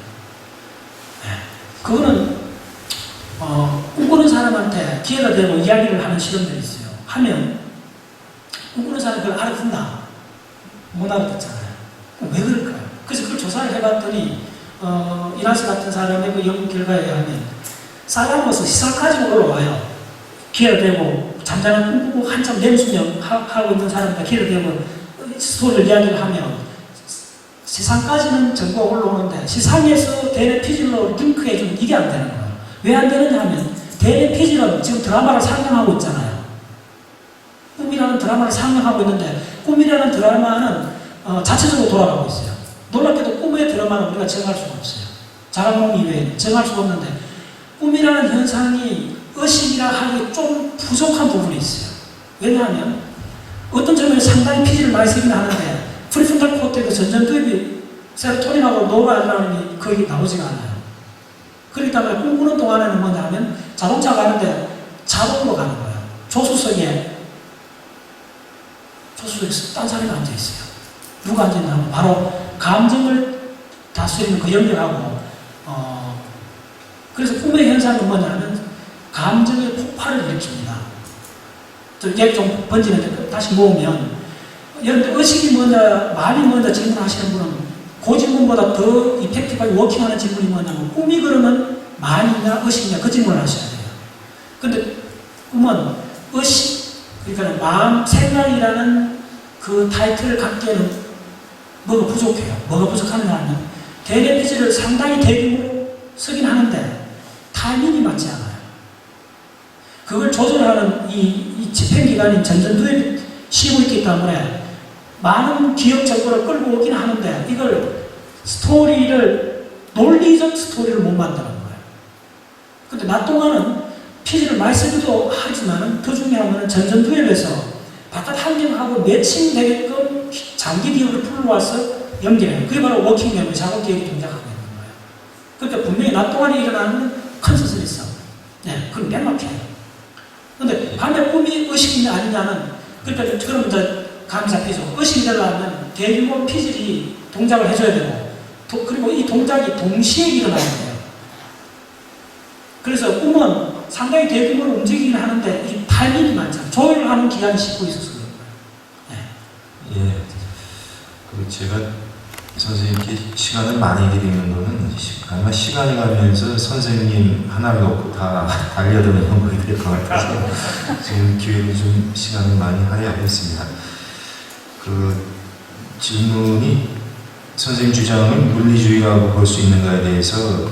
네. 그거는 꿈꾸는 사람한테 기회가 되고 이야기를 하는 실험들이 있어요. 하면 꿈꾸는 사람이 그걸 알아듣나? 못 알아듣잖아요. 왜 그럴까요? 그래서 그걸 조사를 해봤더니 이나스 같은 사람의 그 연구 결과에 의하면 살아남아서 시상까지 올라와요. 기회가 되고 잠자는 꿈꾸고 한참 렘수명하고 있는 사람과 기회가 되고 스토리를 이야기를 하면 시상까지는 정보가 올라오는데 시상에서 대뇌 피질로 링크해주면 이게 안 되는 거예요. 왜 안 되느냐 하면 대뇌 피질은 지금 드라마를 상영하고 있잖아요. 꿈이라는 드라마를 상영하고 있는데 꿈이라는 드라마는 자체적으로 돌아가고 있어요. 놀랍게도 꿈의 드라마는 우리가 정할 수가 없어요. 자각몽 이외에는 정할 수가 없는데 꿈이라는 현상이 의식이라 하기에 좀 부족한 부분이 있어요. 왜냐하면 어떤 점에서 상당히 피지를 많이 쓰긴 하는데 프리프론탈 코텍스 전전두엽이 세로토닌하고 노르아드레날린이 거의 나오지가 않아요. 그렇기 때문에 꿈꾸는 동안에는 뭐냐면 자동차 가는데 자동으로 가는 거예요. 조수석에 딴 사람이 앉아있어요. 누가 앉아있나 하면 바로 감정을 다스리는 그 영역하고 그래서 꿈의 현상은 뭐냐면 감정의 폭발을 일으킵니다. 얘기 좀 번지는데 다시 모으면 여러분들 의식이 뭐냐 말이 뭐냐 질문하시는 분은 그 질문보다 더 이펙티브하게 워킹하는 질문이 뭐냐면 꿈이 그러면 말이냐 의식이냐 그 질문을 하셔야 돼요. 근데 꿈은 의식 그러니까 마음 생각이라는 그 타이틀을 갖기에는 뭐가 부족해요. 뭐가 부족하느냐 하면 대뇌 피질을 상당히 대규모로 쓰긴 하는데 타이밍이 맞지 않아요. 그걸 조절하는 이 집행기관인 전전두엽이 쉬고 있기 때문에 많은 기억 정보를 끌고 오긴 하는데 이걸 논리적 스토리를 못 만드는 거예요. 근데 낮 동안은 피지를 많이 쓰기도 하지만 더 중요한 건 전전두엽에서 바깥 환경하고 매칭되게끔 장기 기억을 불러와서 연결해요. 그게 바로 워킹 메모리, 작업 기억이 동작하고 있는 거예요. 그러니까 분명히 낮 동안에 일어나는 컨센서스가 있어. 네, 그건 맥락해요. 근데 밤에 꿈이 의식이냐 아니냐는 그러니까 그럼 이제 감이 잡히죠. 의식이 되려면 대규모 피질이 동작을 해줘야 되고 그리고 이 동작이 동시에 일어나야 돼요. 그래서 꿈은 상당히 대규모로 움직이긴 하는데 이 타이밍이 많잖아요. 조율하는 기간이 싣고 있어서 그런 거예요. 예. 그리고 제가 선생님께 시간을 많이 드리는 거는 아마 시간이 가면서 선생님 하나를 놓고 다 달려드는 형국이 될 것 같아서 지금 기회를 좀 시간을 많이 할애하겠습니다. 그 질문이 선생님 주장을 물리주의라고 볼 수 있는가에 대해서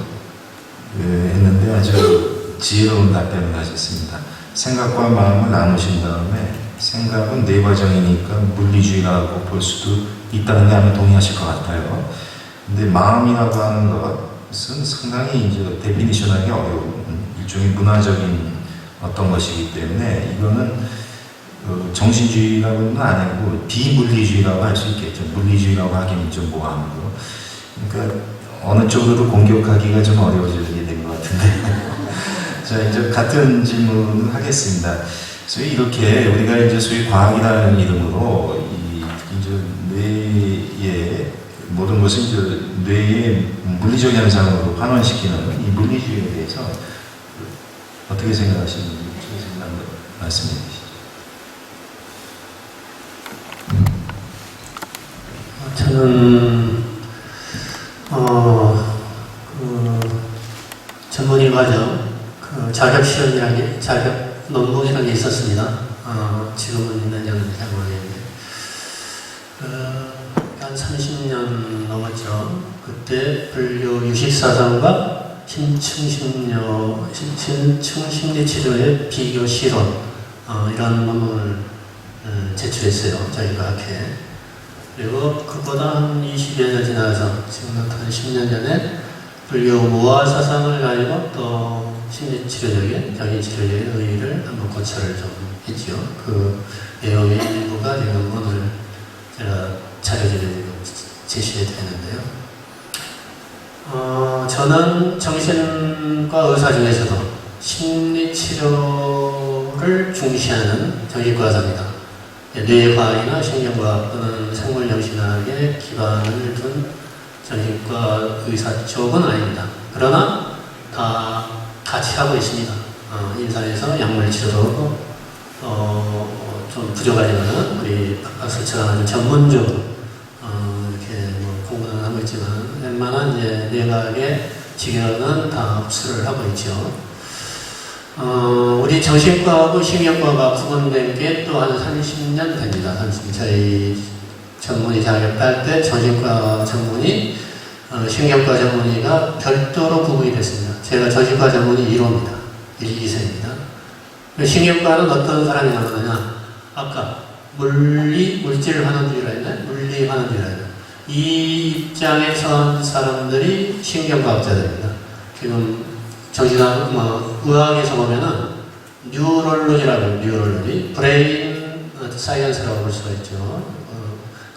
했는데 아주 지혜로운 답변을 하셨습니다. 생각과 마음을 나누신 다음에 생각은 뇌 과정이니까 물리주의라고 볼 수도 있다는 데 아마 동의하실 것 같아요. 근데 마음이라고 하는 것은 상당히 이제 데피니션하기 어려운 일종의 문화적인 어떤 것이기 때문에 이거는 정신주의라고는 아니고 비물리주의라고 할 수 있겠죠. 물리주의라고 하기는 좀 뭐하고. 그러니까 어느 쪽으로 공격하기가 좀 어려워지게 된 것 같은데. 자, 이제 같은 질문을 하겠습니다. 소위 이렇게 우리가 이제 소위 과학이라는 이름으로 이제 뇌의 모든 것을 이제 뇌의 물리적 현상으로 환원시키는 이 물리주의에 대해서 어떻게 생각하시는지 한번 말씀해 주시죠. 저는 전문의 과정 자격 시험이라는 자격 논문이라는 게 있었습니다. 지금은 있는지 없는지 잘 모르겠는데 한 30년 넘었죠. 그때 불교 유식사상과 신층심리치료의 비교 실험 이런 논문을 제출했어요. 저희가 학회에. 그리고 그보다 한 20여 년 지나서 지금부터 한 10년 전에 불교 무아사상을 가지고 또 심리치료적인, 정신치료적인 의의를 한번 고찰을 좀 했죠. 그 내용의 일부가 지금 오늘 제가 자료지를 제시해 드렸는데요. 저는 정신과 의사 중에서도 심리치료를 중시하는 정신과의사입니다. 뇌과학이나 신경과학 또는 생물정신학에 기반을 둔 정신과 의사 쪽은 아닙니다. 그러나 다 같이 하고 있습니다. 인산에서 약물 치료도 좀 부족하지만 우리 박사처럼 전문적으로 이렇게 뭐 공부는 하고 있지만 웬만한 이제 내각의 직역은 다 흡수를 하고 있죠. 우리 정신과하고 신경과가 구분된 게 또 한 30년 됩니다. 저희 전문의 자격 딸 때 정신과 전문의, 신경과 전문의가 별도로 구분이 됐습니다. 제가 정신과 전문의 1호입니다. 1, 2세입니다. 신경과는 어떤 사람이 나오느냐? 아까 물질 환원주의라 했나? 물리 환원주의라 했나? 이 입장에 처한 사람들이 신경과학자들입니다. 지금 정신학, 의학에서 보면은 뉴럴로지, 브레인 사이언스라고 볼 수가 있죠.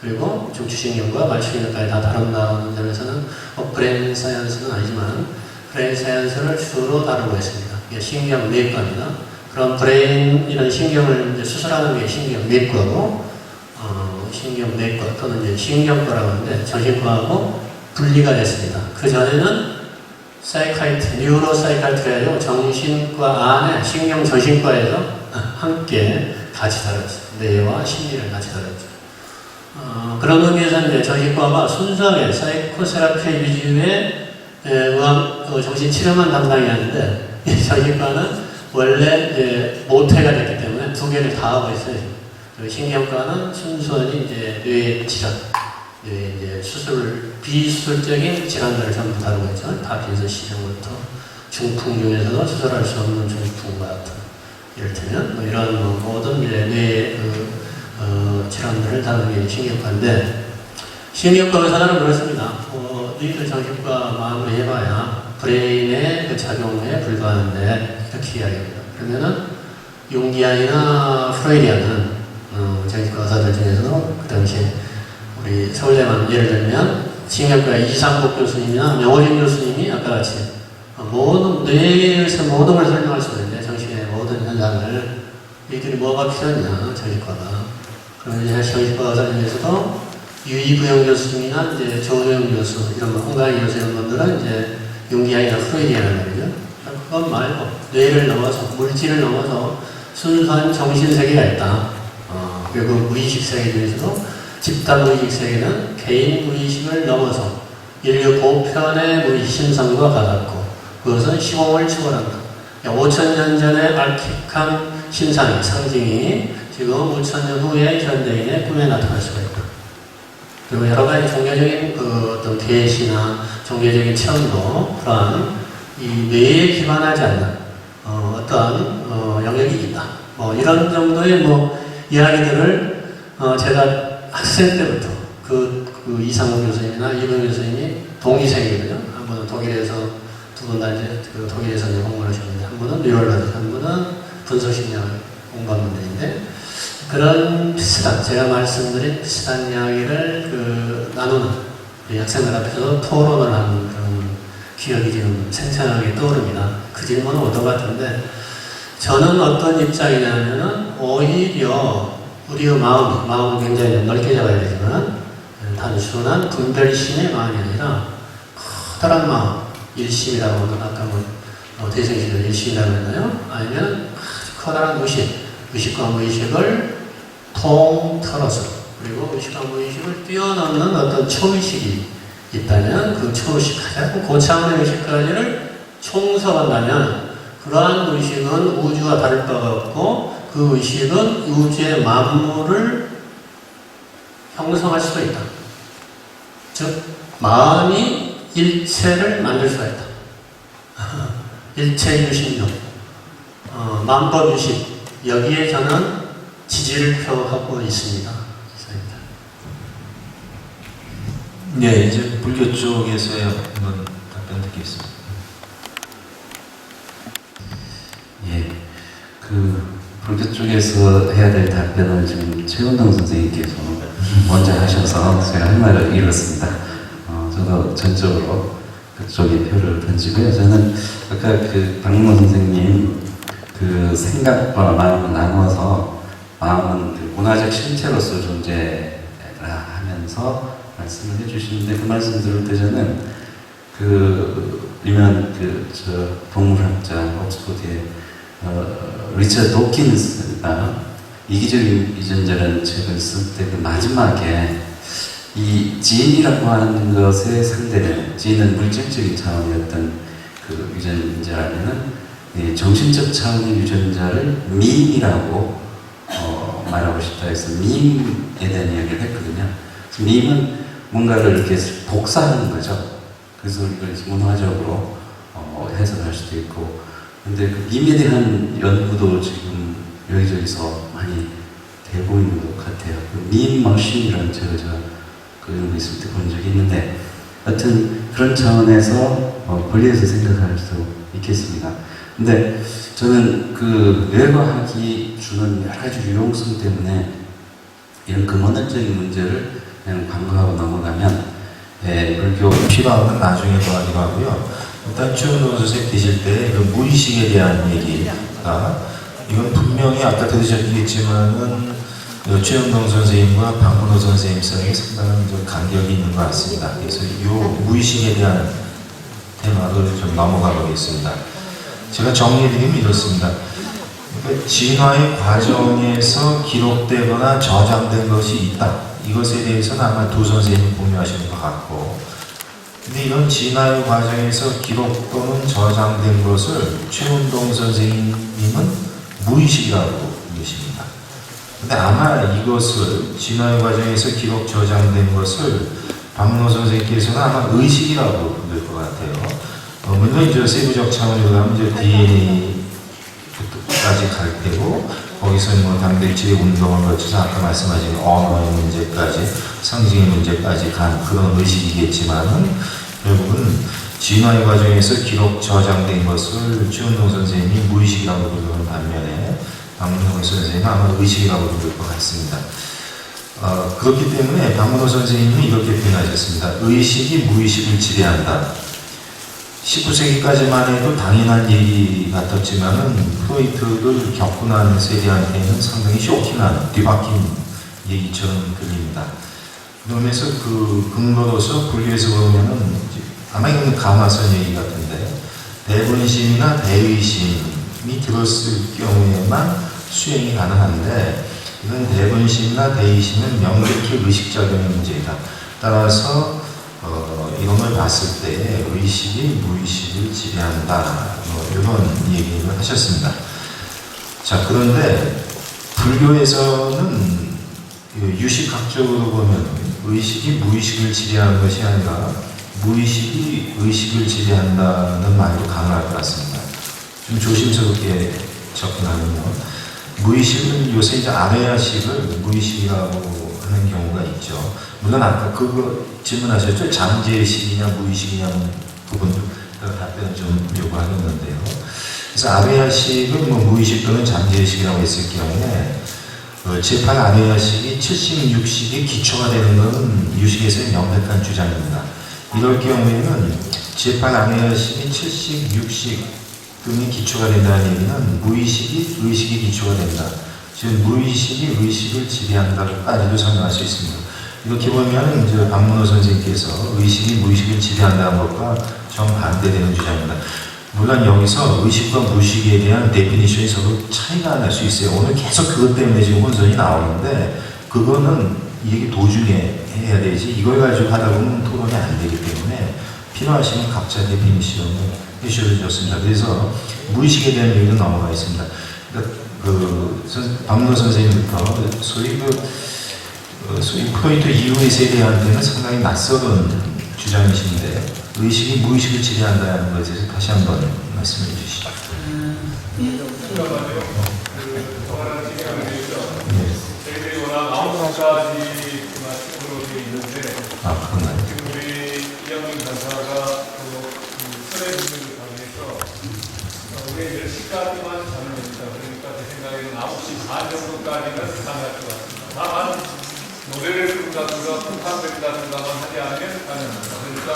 그리고 중추신경과 말초신경까지 다 다룬다는 점에서는 브레인 사이언스는 아니지만 브레인 사이언스를 주로 다루고 있습니다. 이게 신경내과입니다. 그럼 브레인 이런 신경을 이제 수술하는 게 신경내과고 신경내과 또는 이제 신경과라고 하는데 정신과하고 분리가 됐습니다. 그 전에는 뉴로사이카이트리가 아니고 정신과 안에 신경정신과에서 함께 같이 다뤘죠. 뇌와 심리를 같이 다뤘죠. 그런 의미에서 이제 정신과가 순수하게 사이코세라피 위주의 정신치료만 담당이 하는데 정신과는 원래 이제 모태가 됐기 때문에 두 개를 다 하고 있어요. 신경과는 순수하게 이제 뇌 질환, 뇌 이제 비수술적인 질환들을 전부 다루고 있죠. 파킨슨병부터 중풍 중에서도 수술할 수 없는 중풍과 같은 이를테면 이런 모든 뇌 질환들을 다루는 게 신경과인데 신경과 의사는 그렇습니다. 너희들 정신과 마음으로 해봐야 브레인의 그 작용에 불과한데 이렇게 이야기합니다. 그러면은 융기안이나 프로이디안은 정신과 의사들 중에서도 그 당시에 우리 서울대만 예를 들면 신경과 이상복 교수님이나 명호진 교수님이 아까 같이 모든 뇌에서 모든 걸 설명할 수 있는데 정신의 모든 현상을 이들이 뭐가 필요하냐 정신과가 그러면 이제 정신과 의사 중에서도 유이부영 교수님이나 이제 조호영 교수 이런 홍가희 교수 이런 분들은 이제 융기안이나 프로이디안이라는 말이죠. 그것 말고 뇌를 넘어서 물질을 넘어서 순수한 정신세계가 있다. 그리고 무의식 세계 중에서도 집단 무의식 세계는 개인 무의식을 넘어서 인류 보편의 무의식 신상과 같았고 그것은 시공을 초월한다. 5,000년 전에 알틱한 신상이 상징이 지금 5,000년 후에 현대인의 꿈에 나타날 수가 있다. 그리고 여러 가지 종교적인 그 어떤 계시나 종교적인 체험도 그러한 이 뇌에 기반하지 않는 어떠한 영역이 있다. 이런 정도의 이야기들을 제가 학생 때부터 그 이상훈 교수님이나 이병 교수님이 동기생이거든요. 한 분은 독일에서 두 분 다 이제 그 독일에서 이제 공부를 하셨는데 한 분은 뉴럴러지, 한 분은 분석심리학을 공부한 분들인데 그런 비슷한 제가 말씀드린 비슷한 이야기를 나누는 우리 학생들 앞에서 토론을 하는 그런 기억이 지금 생생하게 떠오릅니다. 그 질문은 어떤 것 같은데 저는 어떤 입장이냐면은 오히려 우리의 마음은 굉장히 넓게 잡아야 되지만 단순한 분별심의 마음이 아니라 커다란 마음, 일심이라고 하는 아까 대승시대 일심이라고 했나요? 아니면 아주 커다란 의식과 무의식을 통틀어서 그리고 의식과 무의식을 뛰어넘는 어떤 초의식이 있다면 그 초의식 가장 고차원의 의식까지를 총섭한다면 그러한 의식은 우주와 다를 바가 없고 그 의식은 우주의 만물을 형성할 수가 있다. 즉 마음이 일체를 만들 수가 있다. 일체유심론, 만법유식 여기에 저는 지지를 표하고 있습니다. 네, 이제 불교 쪽에서의 한번 답변 듣겠습니다. 예, 불교 쪽에서 해야 될 답변을 지금 최은동 선생님께서 먼저 하셔서 제가 할 말을 잃었습니다. 저도 전적으로 그쪽에 표를 던지고요. 저는 아까 박문호 선생님 생각과 마음을 나눠서 마음은 문화적 실체로서 존재라 하면서 말씀을 해주시는데 그 말씀 들을 때 저는 유명한 동물학자 옥스퍼드의 리처드 도킨스가 이기적인 유전자라는 책을 쓸 때 그 마지막에 이 지인이라고 하는 것의 상대는 지인은 물질적인 차원이었던 그 유전자라면은 정신적 차원의 유전자를 밈이라고 말하고 싶다 해서 밈에 대한 이야기를 했거든요. 밈은 뭔가를 이렇게 복사하는 거죠. 그래서 이걸 문화적으로 해석할 수도 있고, 근데 그 밈에 대한 연구도 지금 여기저기서 많이 되고 있는 것 같아요. 밈 머신이라는 책을 제가 연구 있을 때 본 적이 있는데, 하여튼 그런 차원에서 권리에서 생각할 수 있겠습니다. 근데 저는 뇌과학이 주는 여러 가지 유용성 때문에 이런 근원적인 문제를 그냥 간과하고 넘어가면 불교 필요한 건 나중에 더 하기로 하고요. 일단 최은동 선생님 계실 때 무의식에 대한 얘기가 이건 분명히 아까 들으셨겠지만은 최은동 선생님과 박문호 선생님 사이에 상당한 간격이 있는 것 같습니다. 그래서 이 무의식에 대한 테마를 좀 넘어가 보겠습니다. 제가 정리해드리면 이렇습니다. 그러니까 진화의 과정에서 기록되거나 저장된 것이 있다. 이것에 대해서는 아마 두 선생님이 공유하시는 것 같고, 근데 이런 진화의 과정에서 기록 또는 저장된 것을 최은동 선생님은 무의식이라고 부르십니다. 근데 아마 이것을 진화의 과정에서 기록 저장된 것을 박문호 선생님께서는 아마 의식이라고 부를 것 같아요. 물론 이제 세부적 차원으로 가면 이제 DNA까지 갈 테고, 거기서 단백질의 운동을 거쳐서 아까 말씀하신 언어의 문제까지, 상징의 문제까지 간 그런 의식이겠지만은 결국은 진화의 과정에서 기록 저장된 것을 최은동 선생님이 무의식이라고 부르는 반면에 박문호 선생님은 아마 의식이라고 부를 것 같습니다. 그렇기 때문에 박문호 선생님은 이렇게 표현하셨습니다. 의식이 무의식을 지배한다. 19세기까지만 해도 당연한 얘기 같았지만은 프로이트를 겪고 난 세대한테는 상당히 쇼킹한 뒤바뀐 얘기처럼 들립니다. 그러면서 그 근거로서 불교에서 보면은 아마 이건 가마선 얘기 같은데 대분심이나 대의심이 들었을 경우에만 수행이 가능한데, 이건 대분심이나 대의심은 명백히 의식작용의 문제이다. 따라서 이런 걸 봤을 때 의식이 무의식을 지배한다, 이런 얘기를 하셨습니다. 자, 그런데 불교에서는 유식학적으로 보면 의식이 무의식을 지배하는 것이 아니라 무의식이 의식을 지배한다는 말도 가능할 것 같습니다. 좀 조심스럽게 접근하면요. 무의식은 요새 이제 아레아식을 무의식이라고 하는 경우가 있죠. 물론 아까 그거 질문하셨죠? 잠재의식이냐 무의식이냐는 부분도 답변을 좀 요구하겠는데요. 그래서 아레아식은 뭐 무의식 또는 잠재의식이라고 했을 경우에 재판 아레아식이 70, 60이 기초가 되는 것은 유식에서의 명백한 주장입니다. 이럴 경우에는 재판 아레아식이 70, 60 등이 기초가 된다는 얘기는 무의식이 의식이 기초가 된다. 지금 무의식이 의식을 지배한다고까지도 설명할 수 있습니다. 이렇게 보면 이제 박문호 선생님께서 의식이 무의식을 지배한다는 것과 정반대되는 주장입니다. 물론 여기서 의식과 무의식에 대한 데피니션이 서로 차이가 날 수 있어요. 오늘 계속 그것 때문에 지금 혼선이 나오는데 그거는 이 얘기 도중에 해야 되지 이걸 가지고 하다 보면 토론이 안 되기 때문에 필요하시면 각자 데피니션을 해주셔도 좋습니다. 그래서 무의식에 대한 얘기도 넘어가 있습니다. 그러니까 박문호 선생님부터 소위 프로이트 이후의 세대한테는 상당히 낯설은 주장이신데 의식이 무의식을 지배한다는 것에 대해서 다시 한번 말씀해 주시죠. 잠깐만요. 정하는 진행하게 되죠. 저희들이 워낙 9시까지 마침으로 되어 있는데 그런가요? 지금 우리 이영민 간사가 설의 분들을 강의해서 우리 이제 시간만 잡으면 됩니다. 그러니까 제 생각에는 9시 반 정도까지는 가능할 것 같습니다. 다만 노래를 부른다든가 콩팥을 다든가만 하지 않으면 가능합니다. 그러니까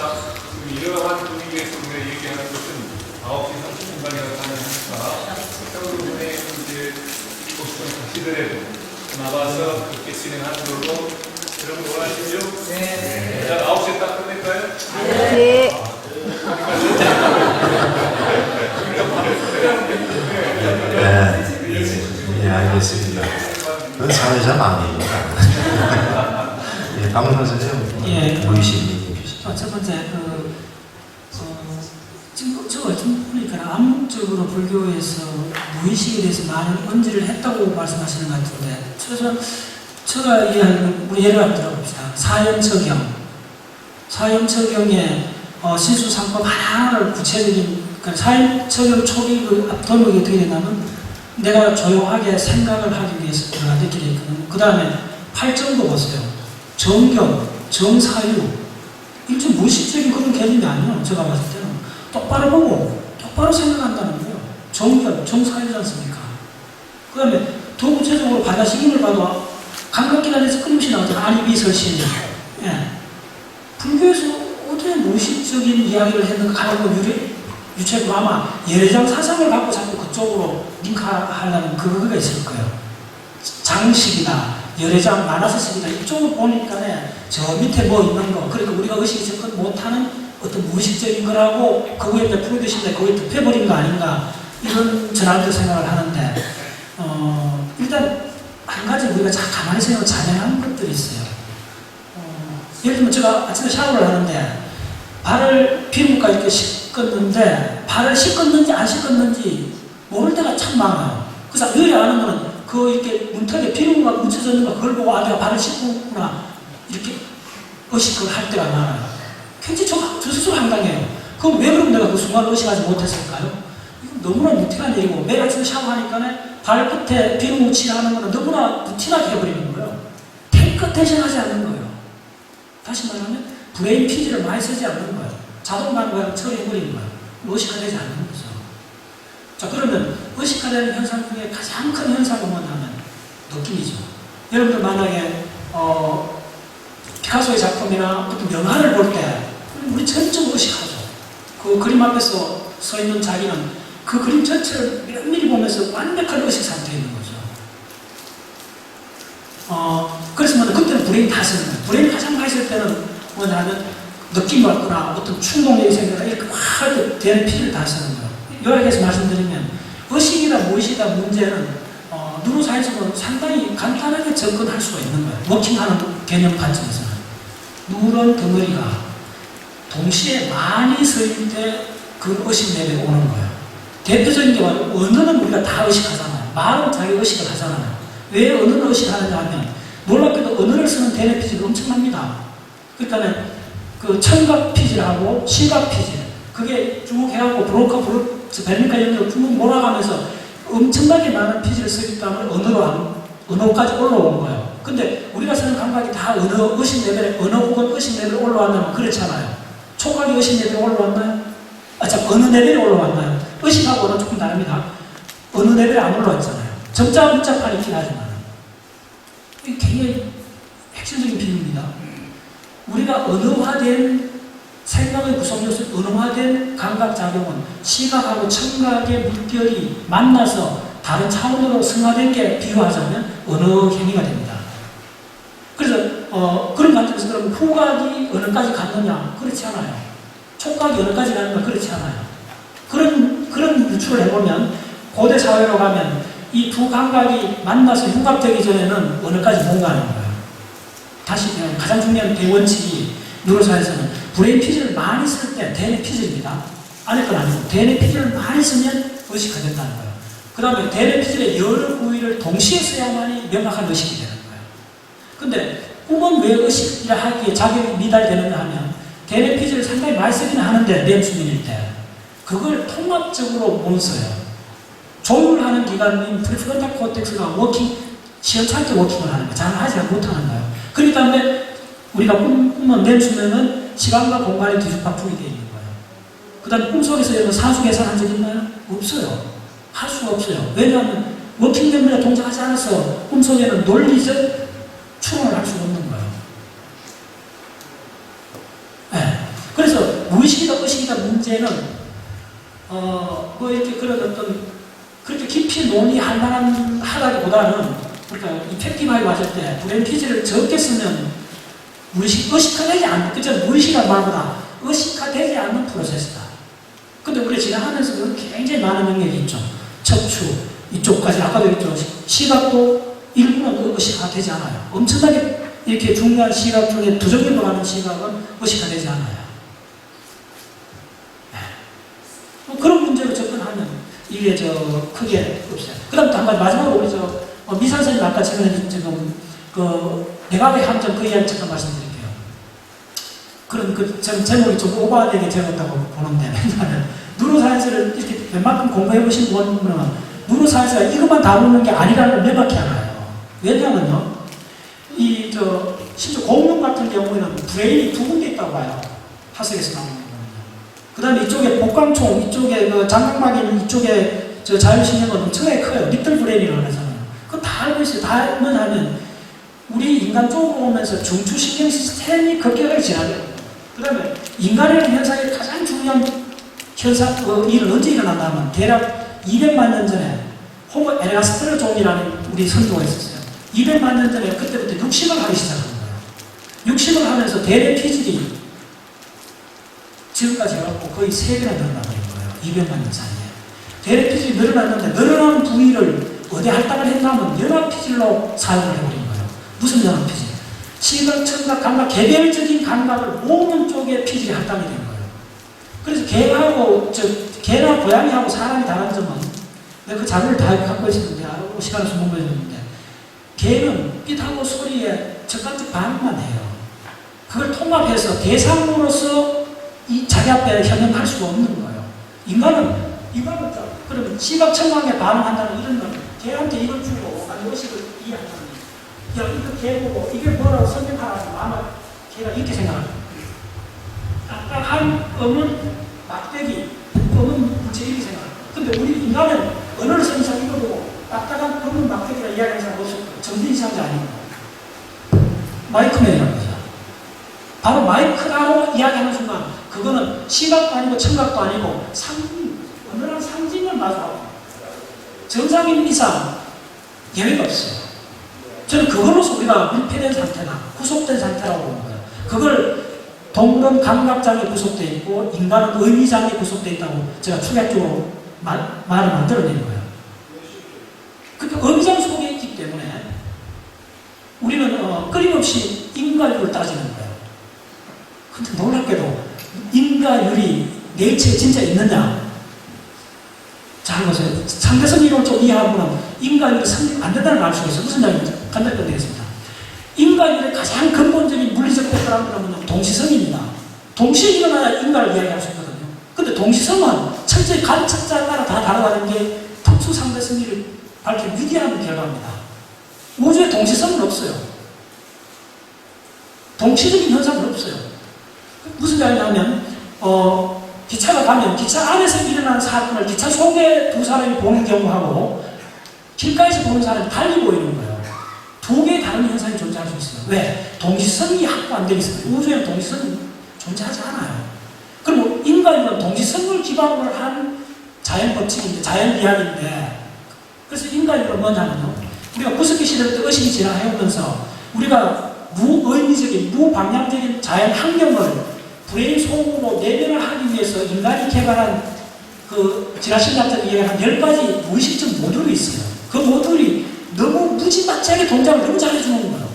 지금 이러한 분위기에서 우리가 얘기하는 것은 9시 30분까지가 가능하니까 특정으로 분에 이제 보시면 가시더라도 나와서 그렇게 진행하도록 여러분 원하시죠? 네. 자, 9시에 딱 끝낼까요? 네. 네, 알겠습니다. 그건 사회자 마음입니다. 예, 박문호 선생님, 예. 무의식 얘기해 주시죠. 첫 번째, 지금 저 보니까 암묵적으로 불교에서 무의식에 대해서 많은 언지를 했다고 말씀하시는 것 같은데, 최소한 제가 이해하는 우리 예를 한번 들어봅시다. 사형처경에 신수상법 하나를 구체적인 사형처경 초기 그 앞도목이 어떻게 되냐면 내가 조용하게 생각을 하기 위해서 들어가게 되어 있거든요. 그 다음에 8점도 보세요. 정경, 정사유, 일종 무의식적인 그런 개념이 아니에요. 제가 봤을 때는 똑바로 보고 똑바로 생각한다는 거예요. 정경, 정사유지 않습니까? 그 다음에 더 구체적으로 반야식임을 봐도 감각기관에서 끊임없이 나오잖아요. 아니비설신. 예. 불교에서 어떻게 무의식적인 이야기를 했는가 가는 유체도 아마 예례장 사상을 갖고 자꾸 그쪽으로 링크하려는 그거가 있을 거예요. 장식이나 예례장 만화서식이나 이쪽으로 보니까 저 밑에 뭐 있는 거, 그러니까 우리가 의식이 접근 못하는 어떤 무의식적인 거라고 그거에 이제 풀어주신데 그거에 덮여버린 거 아닌가 이런 전환도 생각을 하는데 일단 한 가지 우리가 가만히 생각하면 잔인한 것들이 있어요. 예를 들면 제가 아침에 샤워를 하는데 발을 비누까지 이렇게 씻었는데 발을 씻었는지 안 씻었는지 모를 때가 참 많아요. 그래서 늘 아는 거는 그 이렇게 문턱에 비누가 묻혀졌는가 그걸 보고 내가 발을 씻었구나 이렇게 의식을 할 때가 많아요. 굉장히 저 스스로 황당해요. 그럼 왜 그럼 내가 그 순간을 의식하지 못했을까요? 이건 너무나 루틴한 일이고 매일 아침에 샤워하니까 발끝에 비누 묻히하는 거는 너무나 루틴하게 해버리는 거예요. 탱크텐션 하지 않는 거예요. 다시 말하면 브레인 피지를 많이 쓰지 않는 거예요. 자동만 그냥 처리해버리는 거예요. 의식화되지 않는 거죠. 자, 그러면 의식화되는 현상 중에 가장 큰 현상은 뭐냐면 느낌이죠. 여러분들 만약에 피카소의 작품이나 어떤 명화를 볼 때 우리 전적으로 의식하죠. 그 그림 앞에서 서 있는 자기는 그 그림 전체를 면밀히 보면서 완벽한 의식 상태에 있는 거죠. 그래서 그때는 브레인 다 쓰는 거예요. 브레인 가장 많이 쓸 때는 뭐냐면 느낌을 받거나 어떤 충동력이 생겨나 이렇게 확 되는 피를 다 쓰는 거예요. 요약해서 말씀드리면 의식이다 무의식이다 문제는 누로사에서는 상당히 간단하게 접근할 수가 있는 거예요. 워킹하는 개념 관점에서는. 누런 덩어리가 동시에 많이 서일 때 그 의식 레벨이 오는 거예요. 대표적인 게 바로 언어는 우리가 다 의식하잖아요. 말은 자기 의식을 하잖아요. 왜 언어를 의식하느냐 하면 놀랍게도 언어를 쓰는 대뇌 피질이 엄청납니다. 그러니까 그 청각 피질하고 시각 피질 그게 쭉 해갖고 브로카 벨미카 연결 쭉 몰아가면서 엄청나게 많은 피지를 쓰기 때문에 언어까지 올라온 거예요. 근데 우리가 쓰는 감각이 다 언어, 의식 레벨에, 언어 혹은 의식 레벨에 올라왔나면 그렇잖아요. 촉각이 의식 레벨에 올라왔나요? 어느 레벨에 올라왔나요? 의식하고는 조금 다릅니다. 어느 레벨에 안 올라왔잖아요. 점자 문자판이 있긴 하지만. 이게 굉장히 핵심적인 비유입니다. 우리가 언어화된 생각의 구성 요소, 언어화된 감각작용은 시각하고 청각의 물결이 만나서 다른 차원으로 승화된 게 비유하자면 언어 행위가 됩니다. 그래서 그런 관점에서 그럼 후각이 어느까지 갔느냐? 그렇지 않아요. 촉각이 어느까지 가는가? 그렇지 않아요. 그런 유추를 해보면 고대 사회로 가면 이 두 감각이 만나서 융합되기 전에는 어느까지 못 가는 거예요. 다시 가장 중요한 대원칙이 뉴로사에서는 브레인 피질을 많이 쓸 때 대뇌 피질입니다. 안에 건 아니고 대뇌 피질을 많이 쓰면 의식화 된다는 거예요. 그 다음에 대뇌 피질의 여러 부위를 동시에 써야만이 명확한 의식이 되는 거예요. 근데 꿈은 왜 의식이라 하기에 자격이 미달되느냐 하면 대뇌 피질을 상당히 많이 쓰기는 하는데 렘 수면일 때 그걸 통합적으로 못 써요. 조율하는 기관인 프리프론탈 코텍스가 시원찮게 워킹을 하는 거예요. 잘 하지 못하는 거예요. 그렇기 때문에 우리가 꿈은 렘 수면은 시간과 공간이 뒤죽박죽이 되어 있는 거예요. 그 다음에 꿈속에서 여러분 산수 계산한 적 있나요? 없어요. 할 수가 없어요. 왜냐하면 워킹 때문에 동작하지 않아서 꿈속에는 논리적 추론을 할 수가 없는 거예요. 네. 그래서 무의식이다 의식이다 문제는 이렇게 그런 어떤 그렇게 깊이 논의할 만한 하다기보다는 그러니까 이펙티브하게 맞을 때 브레인 피지를 적게 쓰면 의식화되지 않는, 그죠? 무의식이란 말보다 의식화되지 않는 프로세스다. 근데 우리 지나가면서 굉장히 많은 영역이 있죠. 척추, 이쪽까지, 아까도 했죠. 시각도 일부는 의식화되지 않아요. 엄청나게 이렇게 중요한 시각 중에 두 종류로 하는 시각은 의식화되지 않아요. 네. 그런 문제로 접근하면 이게 크게 없어요. 그 다음 또 한 가지 마지막으로 우리 미선 선생님 아까 지금 내각의 함정 그 이야기 잠깐 말씀드릴게요. 그런 저는 제목이 좀 오버하게 적었다고 보는데 왜냐하면 누로사이언스를 이렇게 웬만큼 공부해 보신 분은 누로사이언스가 이것만 다루는 게 아니라는 걸 명확히 알아요. 왜냐하면요, 심지어 공룡 같은 경우에는 브레인이 두 군데 있다고 봐요. 화석에서 나오는 거는요. 그 다음에 이쪽에 복강총, 이쪽에 장각막인 이쪽에 자율신경은 엄청나게 커요. 리틀 브레인이라고 하잖아요. 그거 다 알고 있어요. 다 알면 하면 우리 인간 쪽으로 오면서 중추신경 시스템이 급격하게 진화돼요. 그 다음에 인간의 현상의 가장 중요한 일은 언제 일어난다면 대략 200만 년 전에 호모 에레가스테르종이라는 우리 선조가 있었어요. 200만 년 전에 그때부터 육식을 하기 시작한 거예요. 육식을 하면서 대뇌 피질이 지금까지 해갖고 거의 3배나 늘어나버린 거예요. 200만 년 사이에. 대뇌 피질이 늘어났는데 늘어난 부위를 어디 할당을 했냐면 연합 피질로 사용을 해버린 거예요. 무슨 연합 피질? 시각, 청각, 감각, 개별적인 감각을 모으는 쪽에 피질이 할당이 된 거예요. 그래서 개나 고양이하고 사람이 다른 점은 내가 그 자료를 다 갖고 있었는데 시간을 공부해줬는데 개는 빛하고 소리에 적극적 반응만 해요. 그걸 통합해서 대상으로서 이 자기 앞에 현행할 수가 없는 거예요. 인간은 그러면 시각, 청각에 반응한다는 이런 건 개한테 이걸 주고 아니 의식을 이해한다는 야 이거 개 보고 이게 뭐라고 설명하라고 아마 개가 이렇게 생각합니다. 딱딱한 음은 막대기, 음은 물체 이렇게 생각합니다. 근데 우리 인간은 언어를 쓰는 사람 이거 보고 딱딱한 음은 막대기라 이야기하는 사람 없어요. 정신 이상자 아닙니다. 마이크맨이라는 거죠. 바로 마이크라고 이야기하는 순간 그거는 시각도 아니고 청각도 아니고 언어라는 상징을 마주하고 정상인 이상 예외가 없어요. 저는 그걸로서 우리가 밀폐된 상태나 구속된 상태라고 보는 거예요. 그걸 동물은 감각장에 구속되어 있고 인간은 의미장에 구속되어 있다고 제가 축약적으로 말을 만들어낸 거예요. 그러니까 의미장 속에 있기 때문에 우리는 끊임없이 인과율을 따지는 거예요. 근데 놀랍게도 인과율이 네이처에 진짜 있느냐? 잘 보세요. 상대성 이론을 좀 이해하면 인과율이 성립 안 된다는 걸 알 수가 있어요. 무슨 말인지 간단히 드리겠습니다. 인과율의 가장 근본적인 물리적 패러미터는 동시성입니다. 동시에 일어나야 인과를 이야기할 수 있거든요. 근데 동시성은 철저히 관측자에 따라 다 다르다는 게 특수 상대 심리를 밝힌 위대한 결과입니다. 우주에 동시성은 없어요. 동시적인 현상은 없어요. 무슨 말이냐면 기차가 가면 기차 안에서 일어나는 사건을 기차 속에 두 사람이 보는 경우하고 길가에서 보는 사람이 달리 보이는 거예요. 두 개의 다른 현상이 존재할 수 있어요. 왜? 동시성이 확보안 되어 있습니다. 우주에는 동시성이 존재하지 않아요. 그리고 인간은 동시성을 기반으로 한 자연 법칙인데, 자연 이야기인데, 그래서 인간으로 뭐냐면요. 우리가 구석기 시대 때 의식이 진화해오면서 우리가 무의미적인, 무방향적인 자연 환경을 브레인 속으로 내면을 하기 위해서 인간이 개발한 그 진화심리학자들이 얘기한 10가지 무의식적 모듈이 있어요. 그 모듈이 너무 무지막지하게 동작을 너무 잘해주는 거예요.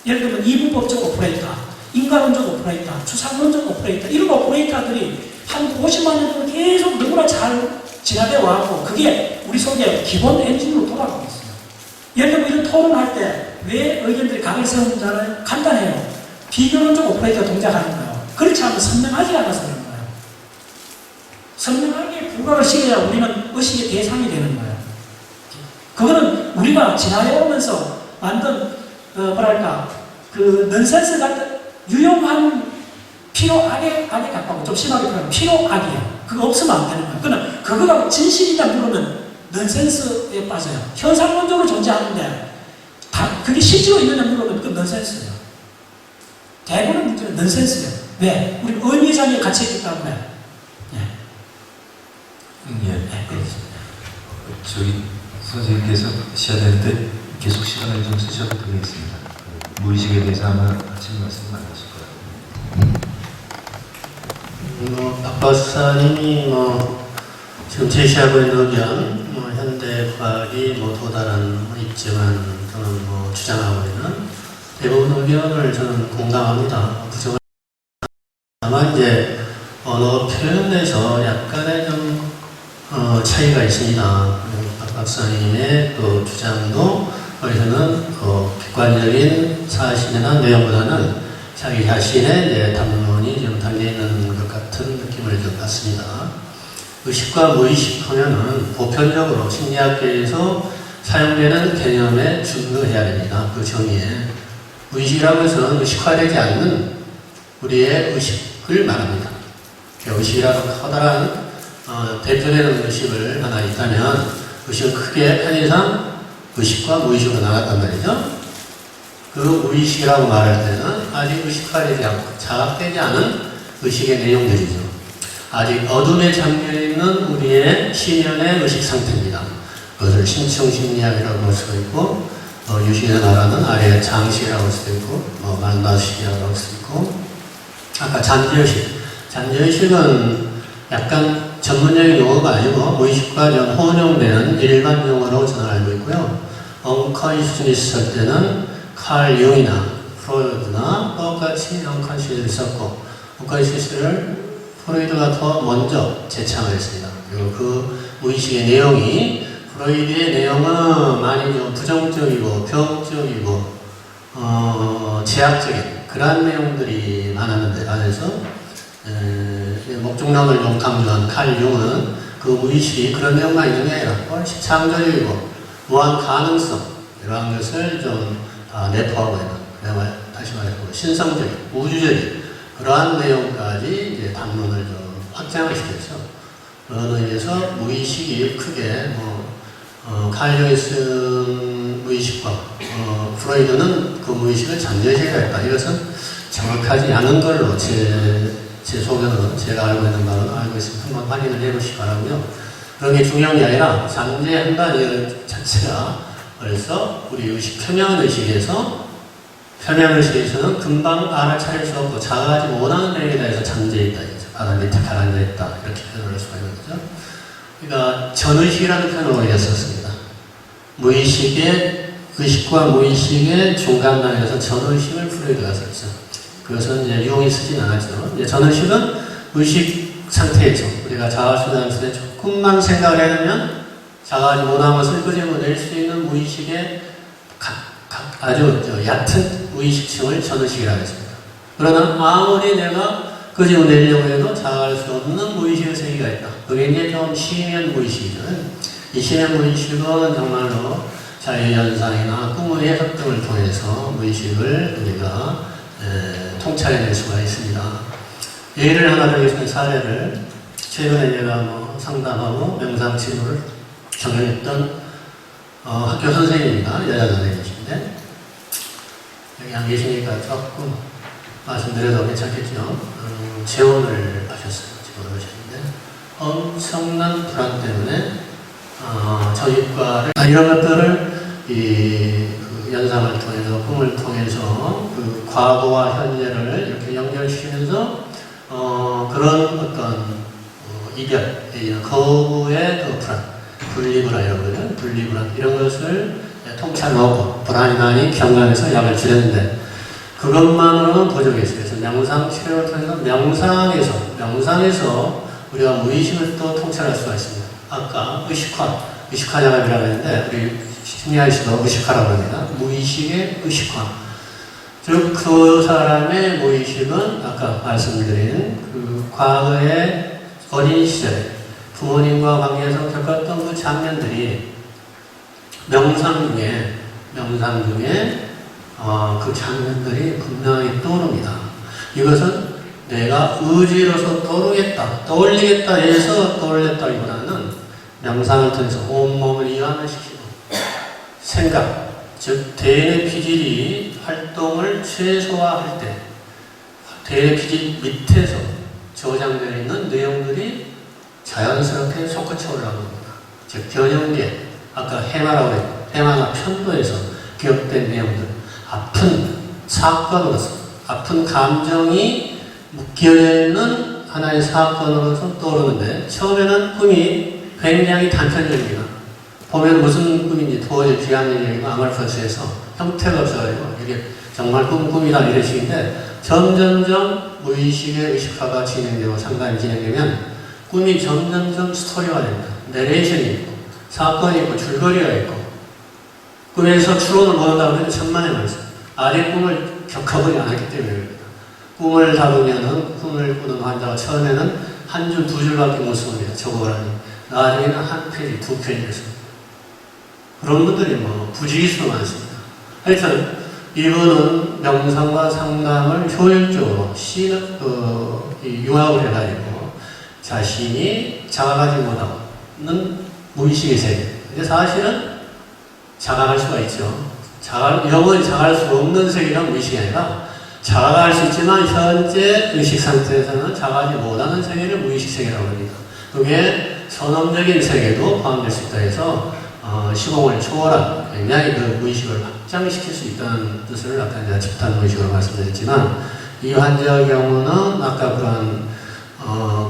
예를 들면 이분법적 오퍼레이터, 인간론적 오퍼레이터, 추상론적 오퍼레이터, 이런 오퍼레이터들이 한 50만 년 동안 계속 너무나 잘 진화되어 왔고 그게 우리 속에 기본 엔진으로 돌아가고 있어요. 예를 들면 이런 토론할 때 왜 의견들이 각을 세우는지는 간단해요. 비교론적 오퍼레이터가 동작하는 거예요. 그렇지 않으면 선명하지 않아서 그런 거예요. 선명하게 부각을 시켜야 우리는 의식의 대상이 되는 거예요. 그거는 우리가 지나해오면서 만든 뭐랄까 그 넌센스 같은 유용한 필요악에 가까워 좀 심하게 표현하면 필요악이에요. 그거 없으면 안 되는 거예요. 그러나 그거가 진실이다 물으면 넌센스에 빠져요. 현상론적으로 존재하는데 그게 실제로 있느냐 물으면 그건 넌센스예요. 대부분 문제는 넌센스예요. 왜? 우리 의미상에 갇혀있기 때문에. 저희 선생님께서 하셔야 되는데 계속 시간을 좀 쓰셔도 되겠습니다. 무의식에 대해서 아마 아침 말씀 많으실 거예요. 박 박사님이 지금 제시하고 있는 의견, 현대 과학이 도달한 입증한 또는 주장하고 있는 대부분 의견을 저는 공감합니다. 부정을 다만 이제 언어 표현에서 약간의 좀 차이가 있습니다. 박 박사님의 또 주장도 거기서는 객관적인 사실이나 내용보다는 자기 자신의 이제 담론이 좀 담겨있는 것 같은 느낌을 좀 받습니다. 의식과 무의식 하면은 보편적으로 심리학계에서 사용되는 개념에 준거해야 됩니다. 그 정의에. 의식이라고 해서는 의식화되지 않는 우리의 의식을 말합니다. 의식이라는 커다란 대표되는 의식을 하나 있다면 의식은 크게 편의상 의식과 무의식으로 나갔단 말이죠. 그 무의식이라고 말할 때는 아직 의식화되지 않고 자각되지 않은 의식의 내용들이죠. 아직 어둠에 잠겨있는 우리의 시면의 의식 상태입니다. 그것을 심층심리학이라고 할 수가 있고 유식에서 말하는 아래의 장식이라고 할 수도 있고 만다식이라고 할 수도 있고 아까 잠재의식. 잠재의식은 약간 전문적인 용어가 아니고 무의식과 좀 혼용되는 일반 용어로 저는 알고 있고요. 언컨시스니스 할 때는 칼 융이나 프로이드나 똑같이 언컨시스를 썼고 언컨시스를 프로이드가 더 먼저 제창을 했습니다. 그리고 그 무의식의 내용이 프로이드의 내용은 많이 좀 부정적이고 병적이고 제약적인 그런 내용들이 많았는데 안에서 목적론을 좀 강조한 칼 융은 그 무의식이 그런 내용만 있는 게 아니라 훨씬 창조적이고 무한 가능성 이러한 것을 좀 내포하고 있는 다시 말해서 신성적인 우주적인 그러한 내용까지 이제 담론을 좀 확장을 시켰죠. 그런 의미에서 무의식이 크게 칼 융이 쓴 무의식과 프로이드는 그 무의식을 잠재의식이라 했다. 이것은 정확하지 않은 걸로 제 소견은 제가 알고 있는 바는 알고 있으면 한번 확인을 해보시기 바라고요. 그런 게 중요한 게 아니라 잠재한다는 이 자체가 그래서 우리 의식 표면의식에서는 금방 알아차릴 수 없고 자각하지 못하는 내용에 대해서 잠재있다. 바닥 밑에 가라앉아 있다. 이렇게 표현을 할 수가 있는 거죠. 그러니까 전의식이라는 표현을 오히려 썼습니다. 무의식의 의식과 무의식의 중간단에서 전의식을 프로이드가 썼죠. 그것은 이제 융이 쓰진 않았죠. 이제 전의식은 의식 상태에서 우리가 자아수단에 조금만 생각을 해두면 자각하지 못한 것을 끄집어낼 수 있는 무의식의 아주 얕은 무의식층을 전의식이라고 했습니다. 그러나 아무리 내가 끄집어내려고 해도 자각할 수 없는 무의식의 세계가 있다. 그게 이제 좀 심연 무의식이죠. 이 심연 무의식은 정말로 자유현상이나 꿈의 해석 등을 통해서 무의식을 우리가 통찰해낼 수가 있습니다. 예를 하나 들겠습니다. 사례를. 최근에 제가 상담하고 명상 치료를 적용했던 학교 선생님입니다. 여자 선생님이신데 여기 안 계시니까 조금 말씀드려도 괜찮겠죠. 재혼을 하셨어요. 재혼을 하셨는데 엄청난 불안 때문에 저입과를 이런 것들을 그 연상을 통해서 꿈을 통해서 그 과거와 현재를 이렇게 연결시키면서 그런 어떤 이별, 거부의 그 불안, 분리불안이라고 그러죠. 분리불안 이런 것을 통찰하고 불안이 많이 경감해서 약을 줄였는데 그것만으로는 부족했어요. 그래서 명상 치료를 통해서 명상에서 우리가 무의식을 또 통찰할 수가 있습니다. 아까 의식화작업이라고 했는데 우리 심리학 씨도 의식화라고 합니다. 무의식의 의식화. 즉 그 사람의 무의식은 아까 말씀드린 그 과거의 어린 시절 부모님과 관계에서 겪었던 그 장면들이 명상 중에 그 장면들이 분명히 떠오릅니다. 이것은 내가 의지로서 떠올리겠다 해서 떠올렸다기보다는 명상을 통해서 온몸을 이완을 시키고 생각, 즉 대뇌 피질이 활동을 최소화할 때 대뇌 피질 밑에서 저장되어 있는 내용들이 자연스럽게 솟구쳐 올라옵니다. 즉 변형계, 아까 해마라고 했죠. 해마나 편도에서 기억된 내용들, 아픈 사건으로서, 아픈 감정이 묶여져 있는 하나의 사건으로서 떠오르는데 처음에는 꿈이 굉장히 단편적입니다. 보면 무슨 꿈인지 도저히 비합리적이고 아말퍼스에서 형태가 없어가지고 이게 정말 꿈이다 이런 식인데 점점점 무의식의 의식화가 진행되고 상담이 진행되면 꿈이 점점점 스토리가 됩니다. 내레이션이 있고 사건이 있고 줄거리가 있고 꿈에서 추론을 못한다고 해도 천만의 말씀. 아직 꿈을 겪어보지 않았기 때문입니다. 꿈을 다루면은 꿈을 꾸는 환자가 처음에는 한 줄, 두 줄밖에 못 씁니다. 적어라니. 나중에는 한 페이지, 두 페이지를 씁니다. 그런 분들이 부지기수로 많습니다. 하여튼 이분은 명상과 상담을 효율적으로 융합을 해가지고 자신이 자각하지 못하는 무의식의 세계. 근데 사실은 자각할 수가 있죠. 영원히 자각할 수 없는 세계가 무의식이 아니라 자각할 수 있지만 현재 의식 상태에서는 자각하지 못하는 세계를 무의식 세계라고 합니다. 그게 선험적인 세계도 포함될 수 있다 해서 시공을 초월한 굉장히 그 무의식을 확장시킬 수 있다는 뜻을 아까 제가 집단 무의식으로 말씀드렸지만 이 환자의 경우는 아까 그런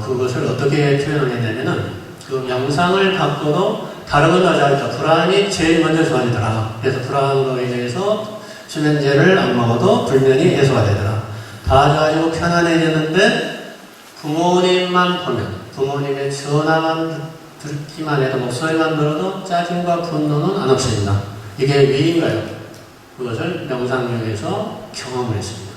그것을 어떻게 표현을 했냐면은 그 명상을 받고도 다른 건 하지 않을까. 불안이 제일 먼저 좋아지더라. 그래서 불안으로 인해서 수면제를 안 먹어도 불면이 해소가 되더라. 다 좋아지고 편안해졌는데 부모님만 보면 부모님의 전화만 듣기만 해도 목소리만 들어도 짜증과 분노는 안 없어진다. 이게 왜인가요? 그것을 명상 중에서 경험을 했습니다.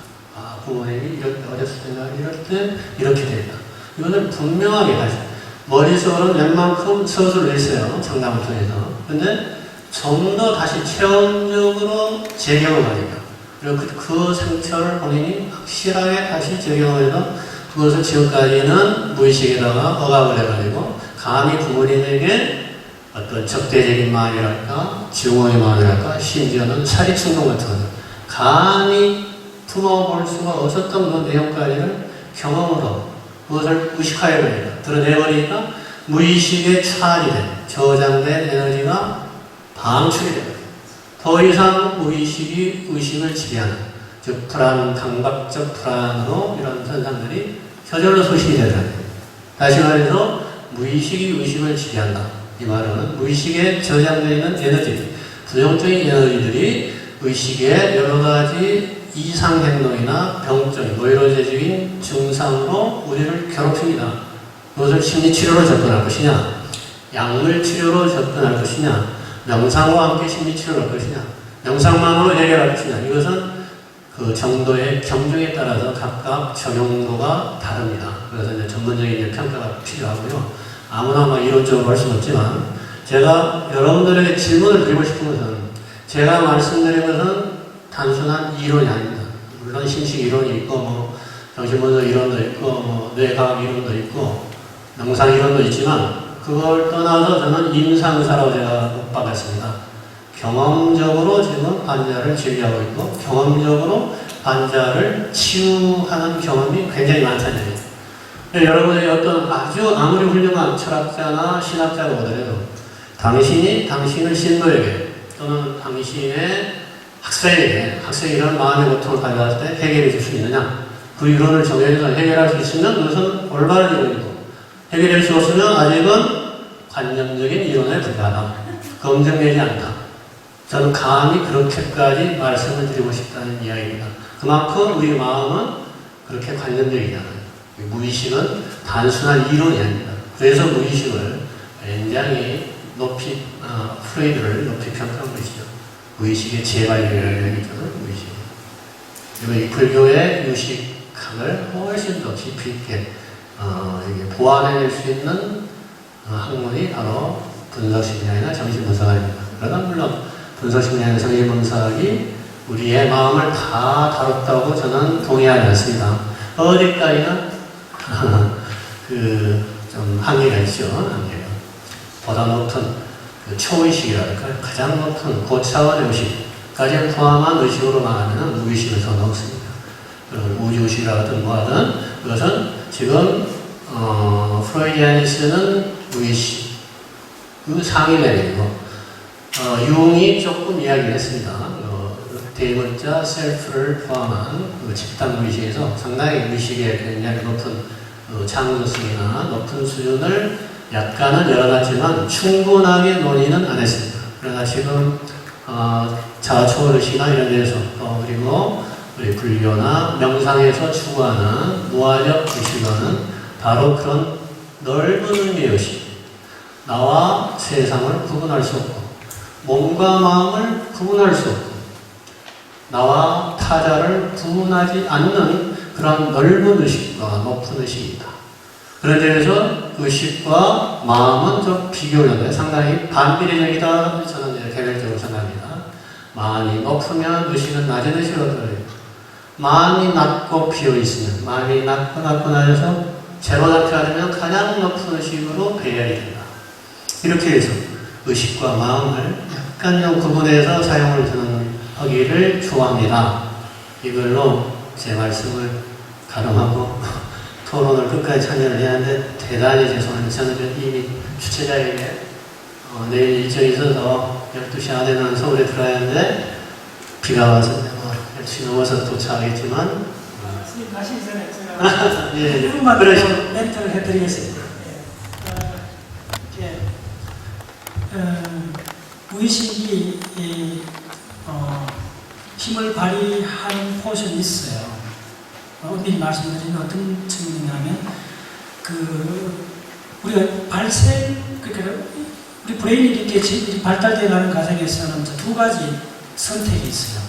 부모님이 이럴 때 어렸을 때나 이럴 때 이렇게 된다. 이거는 분명하게 다시 머릿속으로는 웬만큼 서술을 했어요. 상담을 통해서. 근데 좀 더 다시 체험적으로 재경을 하니까. 그리고 그 상처를 본인이 확실하게 다시 재경을 해서 그것을 지금까지는 무의식에다가 억압을 해가지고 감히 부모님에게 어떤 적대적인 마음이랄까, 증오의 마음이랄까, 심지어는 사립충동 같은 것들. 감히 품어볼 수가 없었던 그 내용까지를 경험으로 그것을 의식화해버리니까, 드러내버리니까 무의식에 차지된, 저장된 에너지가 방출이 됩니다. 더 이상 무의식이 의식을 지배하는, 즉 불안, 강박적 불안으로 이런 현상들이 저절로 소실이 되더라고요. 다시 말해서 무의식이 의식을 지배한다. 이 말은 무의식에 저장되어 있는 에너지, 부정적인 에너지들이 의식의 여러 가지 이상 행동이나 병적인, 노이로제적인 증상으로 우리를 괴롭힙니다. 그것을 심리치료로 접근할 것이냐, 약물치료로 접근할 것이냐, 명상과 함께 심리치료를 할 것이냐, 명상만으로 해결할 것이냐, 이것은 그 정도의 경중에 따라서 각각 적용도가 다릅니다. 그래서 이제 전문적인 이제 평가가 필요하고요. 아무나 막 이론적으로 할 수는 없지만 제가 여러분들에게 질문을 드리고 싶은 것은 제가 말씀드린 것은 단순한 이론이 아닙니다. 물론 심식 이론이 있고 뭐 정신분석 이론도 있고 뭐 뇌과학 이론도 있고 명상 이론도 있지만 그걸 떠나서 저는 임상의사라고 제가 박았습니다. 경험적으로 지금 환자를 진료하고 있고 경험적으로 환자를 치유하는 경험이 굉장히 많다는 얘기예요. 여러분의 어떤 아주 아무리 훌륭한 철학자나 신학자가 오더라도 당신이 당신의 신도에게 또는 당신의 학생이 이런 마음의 고통을 가져왔을 때 해결해 줄 수 있느냐? 그 이론을 정해서 해결할 수 있으면 그것은 올바른 이론이고 해결할 수 없으면 아직은 관념적인 이론에 불과하다. 검증되지 않다. 저는 감히 그렇게까지 말씀을 드리고 싶다는 이야기입니다. 그만큼 우리 마음은 그렇게 관념적이잖아요. 무의식은 단순한 이론이 아닙니다. 그래서 무의식을 굉장히 높이, 프로이드를 높이 평가한 것이죠. 무의식의 재발견이라는 얘기죠. 무의식. 그리고 이 불교의 유식학을 훨씬 더 깊이 있게 보완해낼 수 있는 학문이 바로 분석심리학이나 정신분석학입니다. 그러나 물론 분석심리학이나 정신분석이 우리의 마음을 다 다뤘다고 저는 동의하지 않습니다. 어디까지나 좀 한계가 있죠. 한계가. 보다 높은 초의식이랄까 가장 높은 고차원의 의식까지 포함한 의식으로 말하면 무의식은 더 높습니다. 우주의식이라 하든 뭐하든 그것은 지금 프로이디안이 쓰는 무의식 그 상위 레벨이고 융이 조금 이야기를 했습니다. 대문자 셀프를 포함한 집단 무의식에서 상당히 무의식의 굉장히 높은 창조성이나 높은 수준을 약간은 열어놨지만 충분하게 논의는 안 했습니다. 그러나 지금 자아초월의식이나 이런 데서 그리고 우리 불교나 명상에서 추구하는 무아적 의식은 바로 그런 넓은 의미의 의식, 나와 세상을 구분할 수 없고 몸과 마음을 구분할 수 없고 나와 타자를 구분하지 않는 그런 넓은 의식과 높은 의식이다. 그런 점에서 의식과 마음은 좀 비교하는데 상당히 반비례적이다. 저는 이제 개별적으로 생각합니다. 마음이 높으면 의식은 낮은 의식으로 들어요. 마음이 낮고 비어있으면 마음이 낮고 낮아서 제로 상태가 되면 가장 높은 의식으로 배열이 된다. 이렇게 해서 의식과 마음을 약간 좀 구분해서 사용을 하기를 좋아합니다. 이걸로 제 말씀을 가름하고 토론을 끝까지 참여를 해야 하는데 대단히 죄송합니다. 저는 이미 주최자에게 내일 일정이 있어서 12시 안에는 서울에 들어야 하는데 비가 와서 10시 넘어서 도착하겠지만 선생님 가시기 전에 제가 예, 1분만 그러시죠. 멘트를 해드리겠습니다. 무의식이 힘을 발휘하는 포션이 있어요. 미리 말씀드린 어떤 측면이냐면 우리가 그러니까 우리 브레인이 이렇게 발달되어 가는 과정에서는 두 가지 선택이 있어요.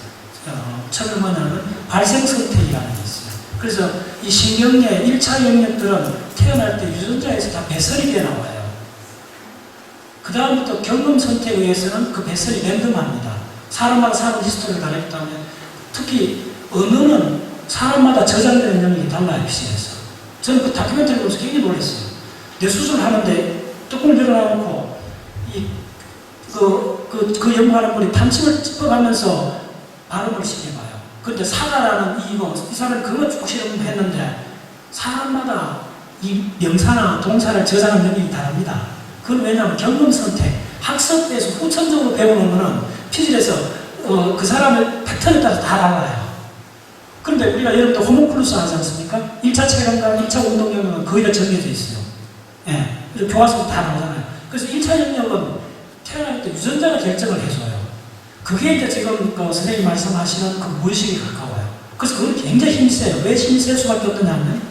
처음에 뭐냐면 발생 선택이라는 게 있어요. 그래서 이 신경의 1차 영역들은 태어날 때 유전자에서 다 배설이 되어 나와요. 그 다음부터 경험 선택에 의해서는 그 배설이 랜덤합니다. 사람마다 사람 히스토리를 다르기 때문에 특히 언어는 사람마다 저장되는 영역이 달라요. PC에서. 저는 그 다큐멘터리 보면서 굉장히 놀랐어요. 내 수술하는데 뚜껑을 열어놓고 그 연구하는 분이 판침을 찝어가면서 발음을 시켜봐요. 그런데 사과라는 이 사람이 그거 쭉 실험했는데 사람마다 이 명사나 동사를 저장하는 능력이 다릅니다. 그건 왜냐하면 경험 선택, 학습에서 후천적으로 배우는 거는 피질에서 그 사람의 패턴에 따라서 다 달라요. 그런데 우리가 여러분들 호모클루스 하지 않습니까? 1차 체감과 1차 운동 영역은 거의 다 정해져 있어요. 예. 교과서도 다 나오잖아요. 그래서 1차 영역은 태어날 때 유전자가 결정을 해줘요. 그게 이제 지금 선생님 말씀하시는 그 무의식에 가까워요. 그래서 그건 굉장히 힘이 세요. 왜 힘이 셀 수밖에 없느냐면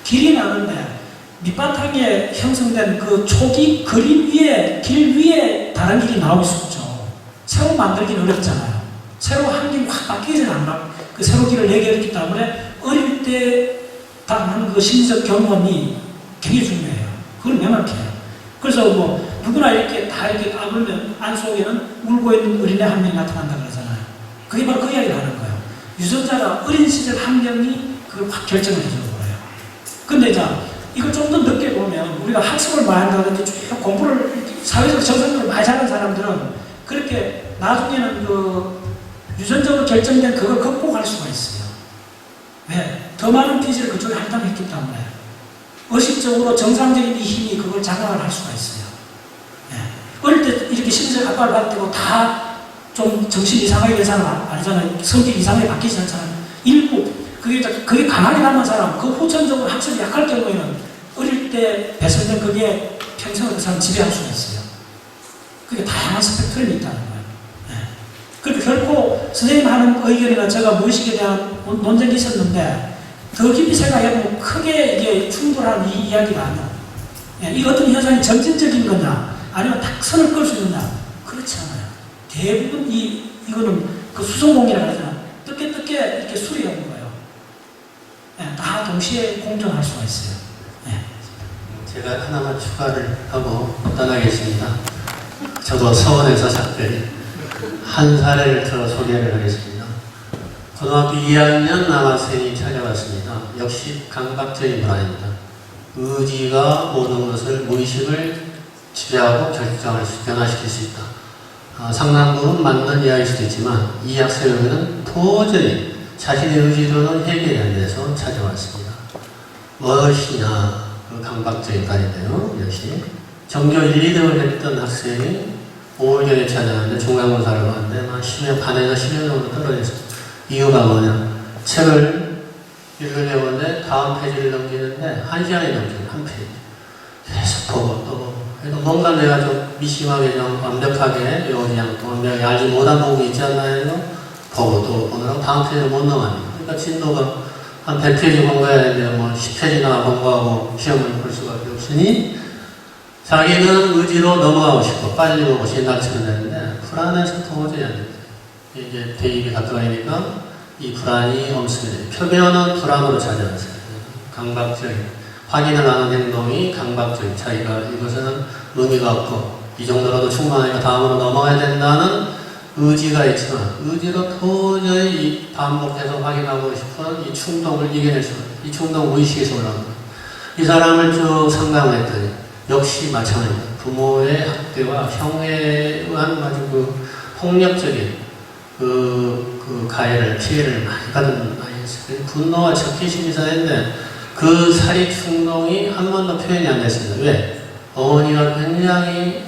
길이 나는데 밑바탕에 형성된 그 초기 그림 위에, 길 위에 다른 길이 나올 수 없죠. 새로 만들기는 어렵잖아요. 새로 한 길이 확 바뀌지는 그 새로운 길을 내게 했기 때문에 어릴 때 당하는 그 심리적 경험이 굉장히 중요해요. 그걸 명확해요. 그래서 뭐 누구나 이렇게 다 이렇게 까불면 안 속에는 울고 있는 어린애 한 명이 나타난다 그러잖아요. 그게 바로 그 이야기를 하는 거예요. 유전자가 어린 시절 한 명이 그걸 확 결정을 해주는 거예요. 근데 자, 이걸 좀 더 늦게 보면 우리가 학습을 많이 한다든지 쭉 공부를 사회적 정상적으로 많이 잘하는 사람들은 그렇게 나중에는 그 유전적으로 결정된 그걸 극복할 수가 있어요. 왜? 더 많은 피지를 그쪽에 할당했기 때문에 의식적으로 정상적인 이 힘이 그걸 장악을 할 수가 있어요. 예. 어릴 때 이렇게 심리적 압박을 받고 다 좀 정신 이상하게 된 사람 아니잖아요. 성격 이상하게 바뀌지 않잖아요. 일부 그게 강하게 남은 사람, 그 후천적으로 학습이 약할 경우에는 어릴 때 배설된 그게 평생을 그 사람 지배할 수가 있어요. 그게 다양한 스펙트럼이 있다는 거예요. 예. 그러니까 결코 선생님 하는 의견이나 제가 무의식에 대한 논쟁이 있었는데 더 깊이 생각해보면 크게 이게 충돌한 이 이야기가 아니야. 예. 이 어떤 현상이 점진적인 거냐, 아니면 딱 선을 끌 수 있느냐, 그렇지 않아요. 대부분 이거는 그 수성공이라고 하잖아. 뜯게 이렇게 수리하는 거예요. 예. 다 동시에 공존할 수가 있어요. 예. 제가 하나만 추가를 하고 떠나겠습니다. 저도 서원에서 작별히 한 사례를 들어 소개를 하겠습니다. 고등학교 2학년 남학생이 찾아왔습니다. 역시 강박적인 불안입니다. 의지가 모든 것을 무의식을 지배하고 변화시킬 수 있다. 상당부는 맞는 이야기일 수도 있지만 이 학생에게는 도저히 자신의 의지로는 해결이 안 돼서 찾아왔습니다. 무엇이냐, 그 강박적인 불안인데요. 역시 전교 1, 2등을 했던 학생이 5월 전에 찾아왔는데 중간고사를 하는데 반에서 10여 정도 떨어졌어요. 이유가 뭐냐, 책을 읽으려는데 다음 페이지를 넘기는데 1시간이 넘기는 한 페이지 계속 보고 또 보고. 그러니까 뭔가 내가 좀 미심하게 좀 완벽하게 그냥 완벽하게 알지 못한 부분이 있지 않나요? 보고 또 보느라고 다음 페이지를 못 넘어갑니다. 그러니까 진도가 한 100페이지 공부해야 되는데 뭐 10페이지나 공부하고 시험을 볼 수밖에 없으니 자기는 의지로 넘어가고 싶고 빨리 보고 신날치면 되는데 불안해서 도저히 안 됩니다. 이제 대입이 가까이니까 이 불안이 엄습니다. 표면은 불안으로 찾아왔어요. 강박적인 확인을 하는 행동이 강박적인, 자기가 이것은 의미가 없고 이 정도로도 충분하니까 다음으로 넘어가야 된다는 의지가 있지만 의지로 도저히 반복해서 확인하고 싶은 이 충동을 이겨낼 수가 없어요. 이 충동 무의식에서 올라오는 거예요. 이 사람을 쭉 상담을 했더니 역시 마찬가지입니다. 부모의 학대와 형에 의한 아주 그 폭력적인 그 가해를, 피해를 많이 받은 아이였어요. 분노와 적개심이 사는데 그 살이 충동이 한 번도 표현이 안 됐습니다. 왜? 어머니가 굉장히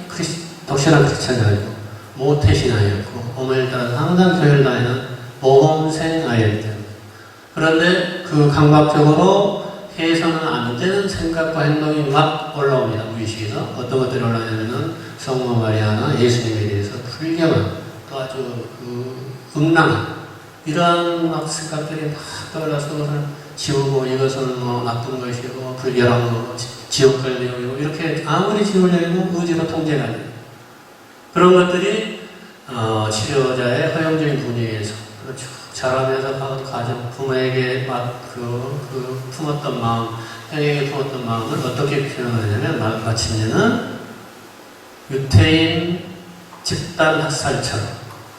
독실한 크리스찬이었고 모태신 아이였고 어머니에 따라서 항상 교회를 다니는 모범생 아이였기 때문에. 그런데 그 강박적으로 해서는 안 되는 생각과 행동이 막 올라옵니다. 무의식에서. 어떤 것들이 올라오냐면은 성모 마리아나 예수님에 대해서 불경한 또 아주 그 음란한 이러한 막 생각들이 막 떠올라서 그것을 지우고 이것은 뭐 나쁜 것이고 불결한 거, 지옥 갈 내용이고 이렇게 아무리 지우려고 의지로 통제가 안 돼요. 그런 것들이 치료자의 허용적인 분위기에서 쭉 자라면서 가정, 부모에게 품었던 마음, 형에게 품었던 마음을 어떻게 표현을 하냐면 마침내는 유태인 집단 학살처럼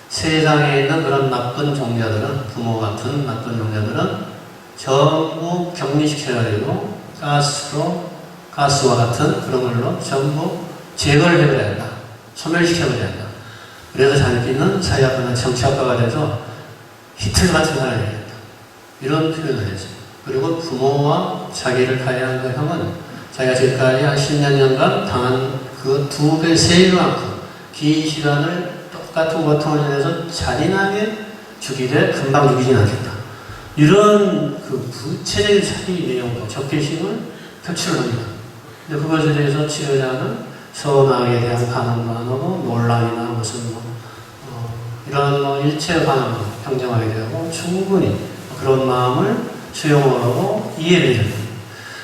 세상에 있는 그런 나쁜 종자들은, 부모 같은 나쁜 종자들은 전부 격리시켜야 되고 가스와 같은 그런 걸로 전부 제거를 해버려야 한다. 소멸시켜버려야 한다. 그래서 자기는 사회학과나 정치학과가 돼서 히틀 같은 사람이 되겠다. 이런 표현을 했어요. 그리고 부모와 자기를 가해한 그 형은 자기가 지금까지 한 10몇 년간 당한 그 2배, 3배만큼 긴 시간을 똑같은 고통을 인해서 잔인하게 죽이되 금방 죽이진 않겠다. 이런 그 구체적인 사기 내용과 적개심을 표출을 합니다. 근데 그것에 대해서 치료자는 서운하게 대한 반응도 안 하고 논란이나 무슨 이런 일체 반응을 평정하게 되고 충분히 그런 마음을 수용을 하고 이해를 해줍니다.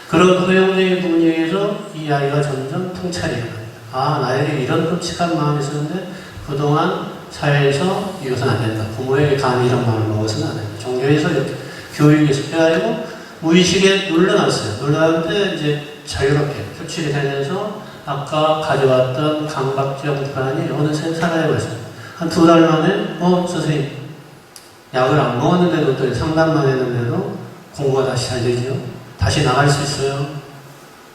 그런 허용적인 분위기에서 이 아이가 점점 통찰이 됩니다. 나에게 이런 끔찍한 마음이 있었는데 그동안 사회에서 이것은 안 된다. 부모에게 감히 이런 말을 먹어서는 안 된다. 종교에서 이렇게 교육에서 해가지고 무의식에 눌러놨어요. 눌러놨는데 이제 자유롭게 표출이 되면서 아까 가져왔던 강박적 불안이 어느새 사라져버렸어요. 한 2달 만에 선생님 약을 안 먹었는데도 또 상담만 했는데도 공부가 다시 잘 되지요. 다시 나갈 수 있어요.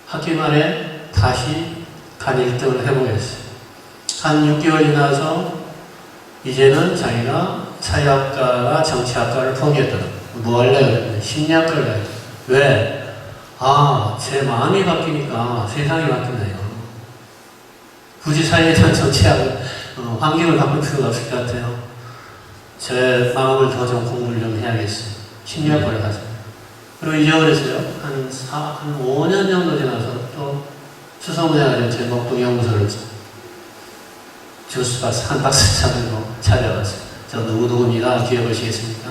학기 말에 다시 간 1등을 해보겠어요. 한 6개월 지나서 이제는 자기가 사회학과와 정치학과를 포기했더라고요. 뭐 하려고? 심리학과를 가야 돼. 왜? 제 마음이 바뀌니까 세상이 바뀌네요. 굳이 사회에 대한 정치학을, 환경을 바꿀 필요가 없을 것 같아요. 제 마음을 더 좀 공부를 좀 해야겠어요. 심리학과를 가서. 그리고 잊어버렸어요. 한 5년 정도 지나서 또 수소문해가지고 제 목동 연구소를 주스박스 한 박스 잡으러 찾아갔어요. 저 누구누구입니다. 기억하시겠습니까?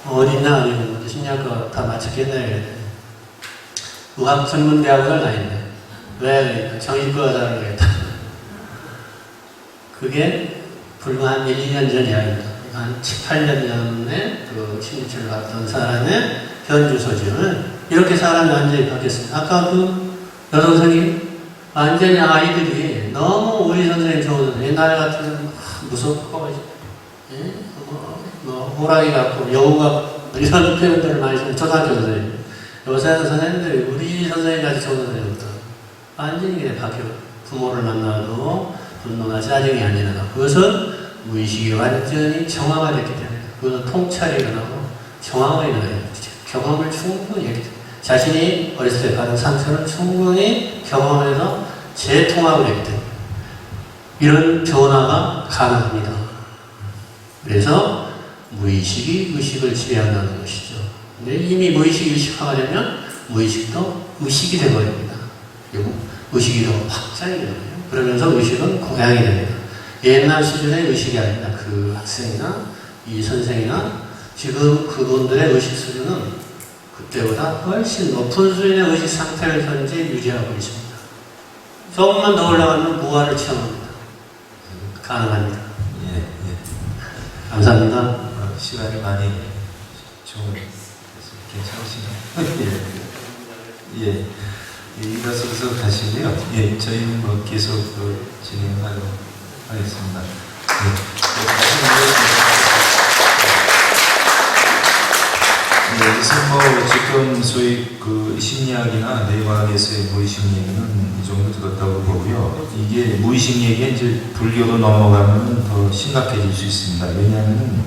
어딨나? 아니면 심리학과 다 마쳤겠네. 의학 전문대학을 다녔네. 왜? 정신과가 다르겠다. 그게 불과 한 1, 2년 전 이야기입니다. 한 7, 8년 전에 그 심리치료를 받던 사람의 현주소지는 이렇게 사람이 완전히 바뀌었습니다. 아까 그 여선생님 완전히 아이들이 너무 우리 선생님 좋은 옛날 같으면 무섭고 호랑이 같고 여우 같고 이런 표현들을 많이 쓰는 초등학교 선생님. 요새 선생님들이 우리 선생님까지 좋은 선생님부터 완전히 그냥 바뀌어. 부모를 만나도 분노나 짜증이 아니라 그것은 무의식이 완전히 정화가 됐기 때문에 그것은 통찰이 일어나고 정화가 일어나요. 경험을 충분히 했기 때문에 자신이 어렸을 때 받은 상처를 충분히 경험해서 재통합을 했기 때문에 이런 변화가 가능합니다. 그래서 무의식이 의식을 지배한다는 것이죠. 근데 이미 무의식이 의식화가 되면 무의식도 의식이 되어버립니다. 그리고 의식이 더 확장이 되거든요. 그러면서 의식은 고양이 됩니다. 옛날 수준의 의식이 아니라 그 학생이나 이 선생이나 지금 그분들의 의식 수준은 그때보다 훨씬 높은 수준의 의식 상태를 현재 유지하고 있습니다. 조금만 더 올라가면 무아를 체험합니다. 가능합니다. 예. 감사합니다. 시간이 많이 좀 괜찮으시나요? 예. 이것으로 가시고요. 예, 저희는 뭐 계속 진행하도록 하겠습니다. 그래서 지금 소위 그 심리학이나 뇌과학에서의 무의식 얘기는 이 정도 들었다고 보고요. 이게 무의식 얘기가 이제 불교로 넘어가면 더 심각해질 수 있습니다. 왜냐하면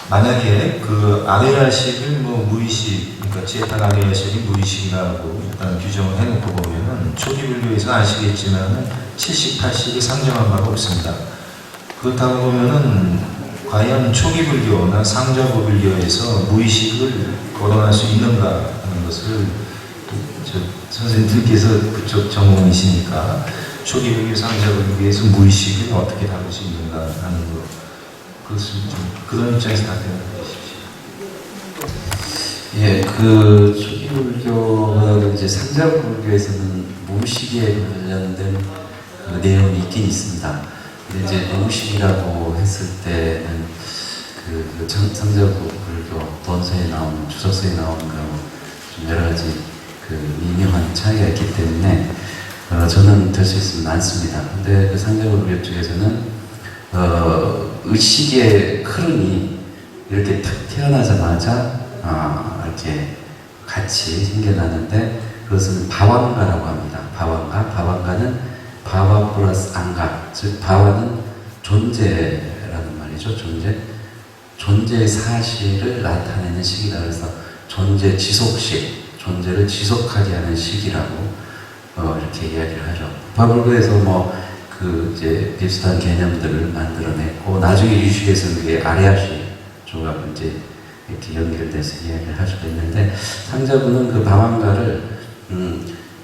만약에 그 아레아식을 무의식, 그러니까 제타 아레아식이 무의식이라고 일단 규정을 해놓고 보면은 초기 불교에서 아시겠지만은 70, 80을 상정한 바가 없습니다. 그렇다고 보면은 과연 초기 불교나 상자부 불교에서 무의식을 거론할 수 있는가 하는 것을 선생님들께서 그쪽 전공이시니까 초기 불교, 상자부 불교에서 무의식을 어떻게 다룰 수 있는가 하는 것, 그것을 좀 그런 입장에서 답변해 주십시오. 예, 그 초기 불교나 이제 상자부 불교에서는 무의식에 관련된 그 내용이 있긴 있습니다. 근데 이제 무의식이라고 했을 때는 그 상자부 불교 본서에 나오는 주석서에 나오는 좀 여러 가지 그 미묘한 차이가 있기 때문에 저는 될 수 있으면 많습니다. 근데 그 상자부 불교 쪽에서는 의식의 흐름이 이렇게 탁 태어나자마자 이렇게 같이 생겨나는데 그것은 바완가라고 합니다. 바완가는 바와 플러스 안가, 즉 바와는 존재라는 말이죠. 존재의 사실을 나타내는 시기다. 그래서 존재 지속식, 존재를 지속하게 하는 시기라고 이렇게 이야기를 하죠. 바불교에서 그 이제 비슷한 개념들을 만들어냈고 나중에 유식에서는 그게 아레아식 조합 이제 이렇게 연결돼서 이야기를 할 수가 있는데 상자부는 그 방황가를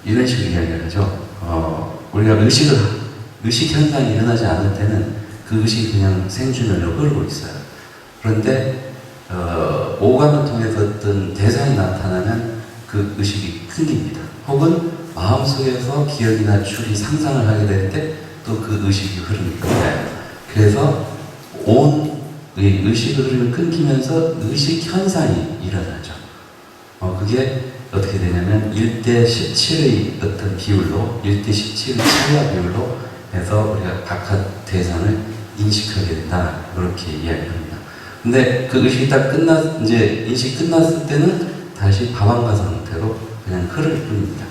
이런 식으로 이야기를 하죠. 우리가 의식 현상이 일어나지 않을 때는 그 의식이 그냥 생주면으로 흐르고 있어요. 그런데 오감을 통해서 어떤 대상이 나타나면 그 의식이 끊깁니다. 혹은 마음속에서 기억이나 추리, 상상을 하게 될 때 또 그 의식이 흐릅니다. 그래서 온 의식 흐름이 끊기면서 의식 현상이 일어나죠. 그게 어떻게 되냐면 1대 17의 어떤 비율로 1대 17의 차이와 비율로 해서 우리가 바깥 대상을 인식하게 된다 그렇게 이야기합니다. 근데 그 의식이 딱 이제 인식 끝났을 때는 다시 방황가 상태로 그냥 흐를 뿐입니다.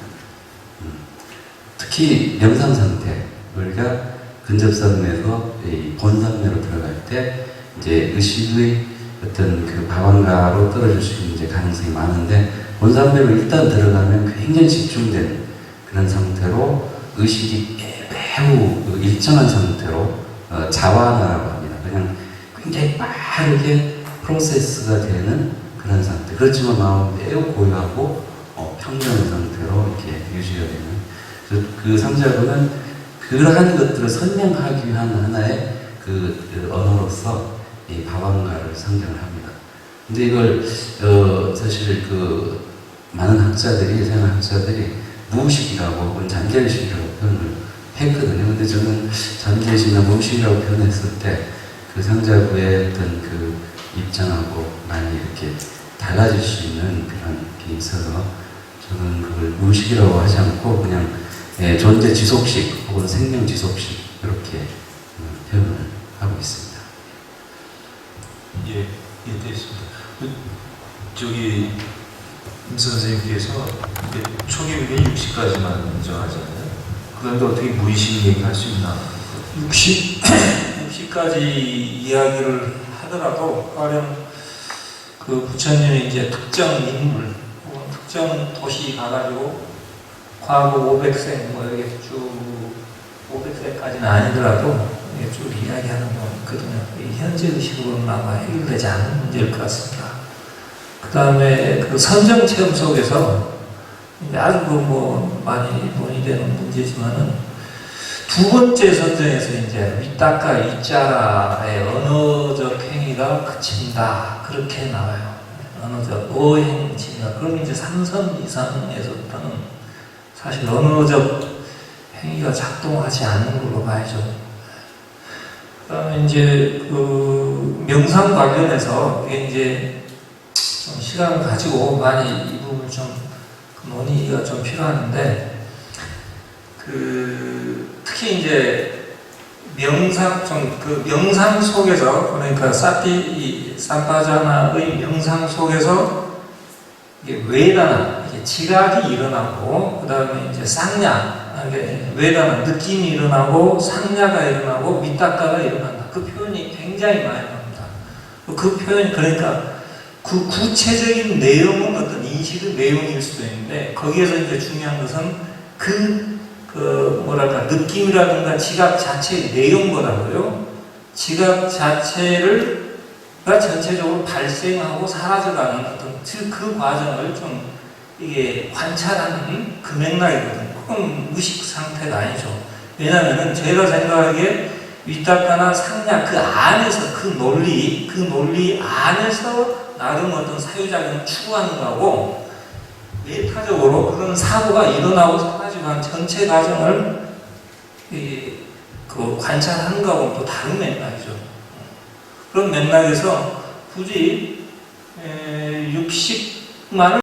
특히 명상 상태, 우리가 근접상에서 본상매로 들어갈 때 이제 의식의 어떤 그 방황가로 떨어질 수 있는 이제 가능성이 많은데 본상매로 일단 들어가면 굉장히 집중된 그런 상태로 의식이 매우 일정한 상태로 자완화라고 합니다. 그냥 굉장히 빠르게 프로세스가 되는 그런 상태. 그렇지만 마음은 매우 고요하고 평정한 상태로 이렇게 유지가 되는. 그 상자분은 그러한 것들을 설명하기 위한 하나의 그 언어로서 이 방황가를 상정을 합니다. 근데 이걸 사실 그 많은 학자들이 생활학자들이 무의식이라고 혹은 잠재의식이라고 표현을 했거든요. 근데 저는 잠재의식이나 무의식이라고 표현했을 때 그 상자부의 어떤 그 입장하고 많이 이렇게 달라질 수 있는 그런 게 있어서 저는 그걸 무의식이라고 하지 않고 그냥 존재 지속식 혹은 생명 지속식 이렇게 표현을 하고 있습니다. 예, 이해되었습니다. 저기 임 선생님께서 초기 의견이 60까지만 인정하잖아요. 그런데 어떻게 무의식 얘기할 수 있나? 60까지 이야기를 하더라도 가령 그 부처님이 이제 특정 인물 혹은 특정 도시 가가지고 과거 500세 뭐 이렇게 쭉 500세까지는 아니더라도 이게 쭉 이야기하는 거 있거든요. 현재 의식으로는 아마 해결되지 않은 문제일 것 같습니다. 그 다음에 그 선정 체험 속에서 이제 아주 뭐 많이 논의되는 문제지만은 두 번째 선정에서 이제 위닦아 이자라의 언어적 행위가 그친다 그렇게 나와요. 언어적 어행치가 그럼 이제 3선 이상에서부터는 사실 언어적 행위가 작동하지 않는 걸로 봐야죠. 그다음에 이제 그 명상 관련해서 이게 이제 좀 시간을 가지고 많이 이 부분을 좀 논의가 좀 필요한데 특히 이제 명상 명상 속에서 그러니까 삼파자나의 명상 속에서 이게 웨다나 이게 지각이 일어나고 그 다음에 이제 상냐 웨다나 느낌이 일어나고 상냐가 일어나고 미타카가 일어난다. 그 표현이 굉장히 많이 나옵니다. 그 표현 그러니까 그 구체적인 내용은 어떤 인식의 내용일 수도 있는데 거기에서 이제 중요한 것은 그 뭐랄까 느낌이라든가 지각 자체의 내용보다도요 지각 자체가 전체적으로 발생하고 사라져가는 어떤 그 과정을 좀 이게 관찰하는 그 맥락이거든요. 그건 무의식 상태가 아니죠. 왜냐하면 제가 생각하기에 위탁가나 상냐 그 안에서 그 논리 안에서 나름 어떤 사유작용을 추구하는 거고 메타적으로 그런 사고가 일어나고 사라지고 한 전체 과정을 그 관찰하는 거하고는 또 다른 맥락이죠. 그런 맥락에서 굳이 60만을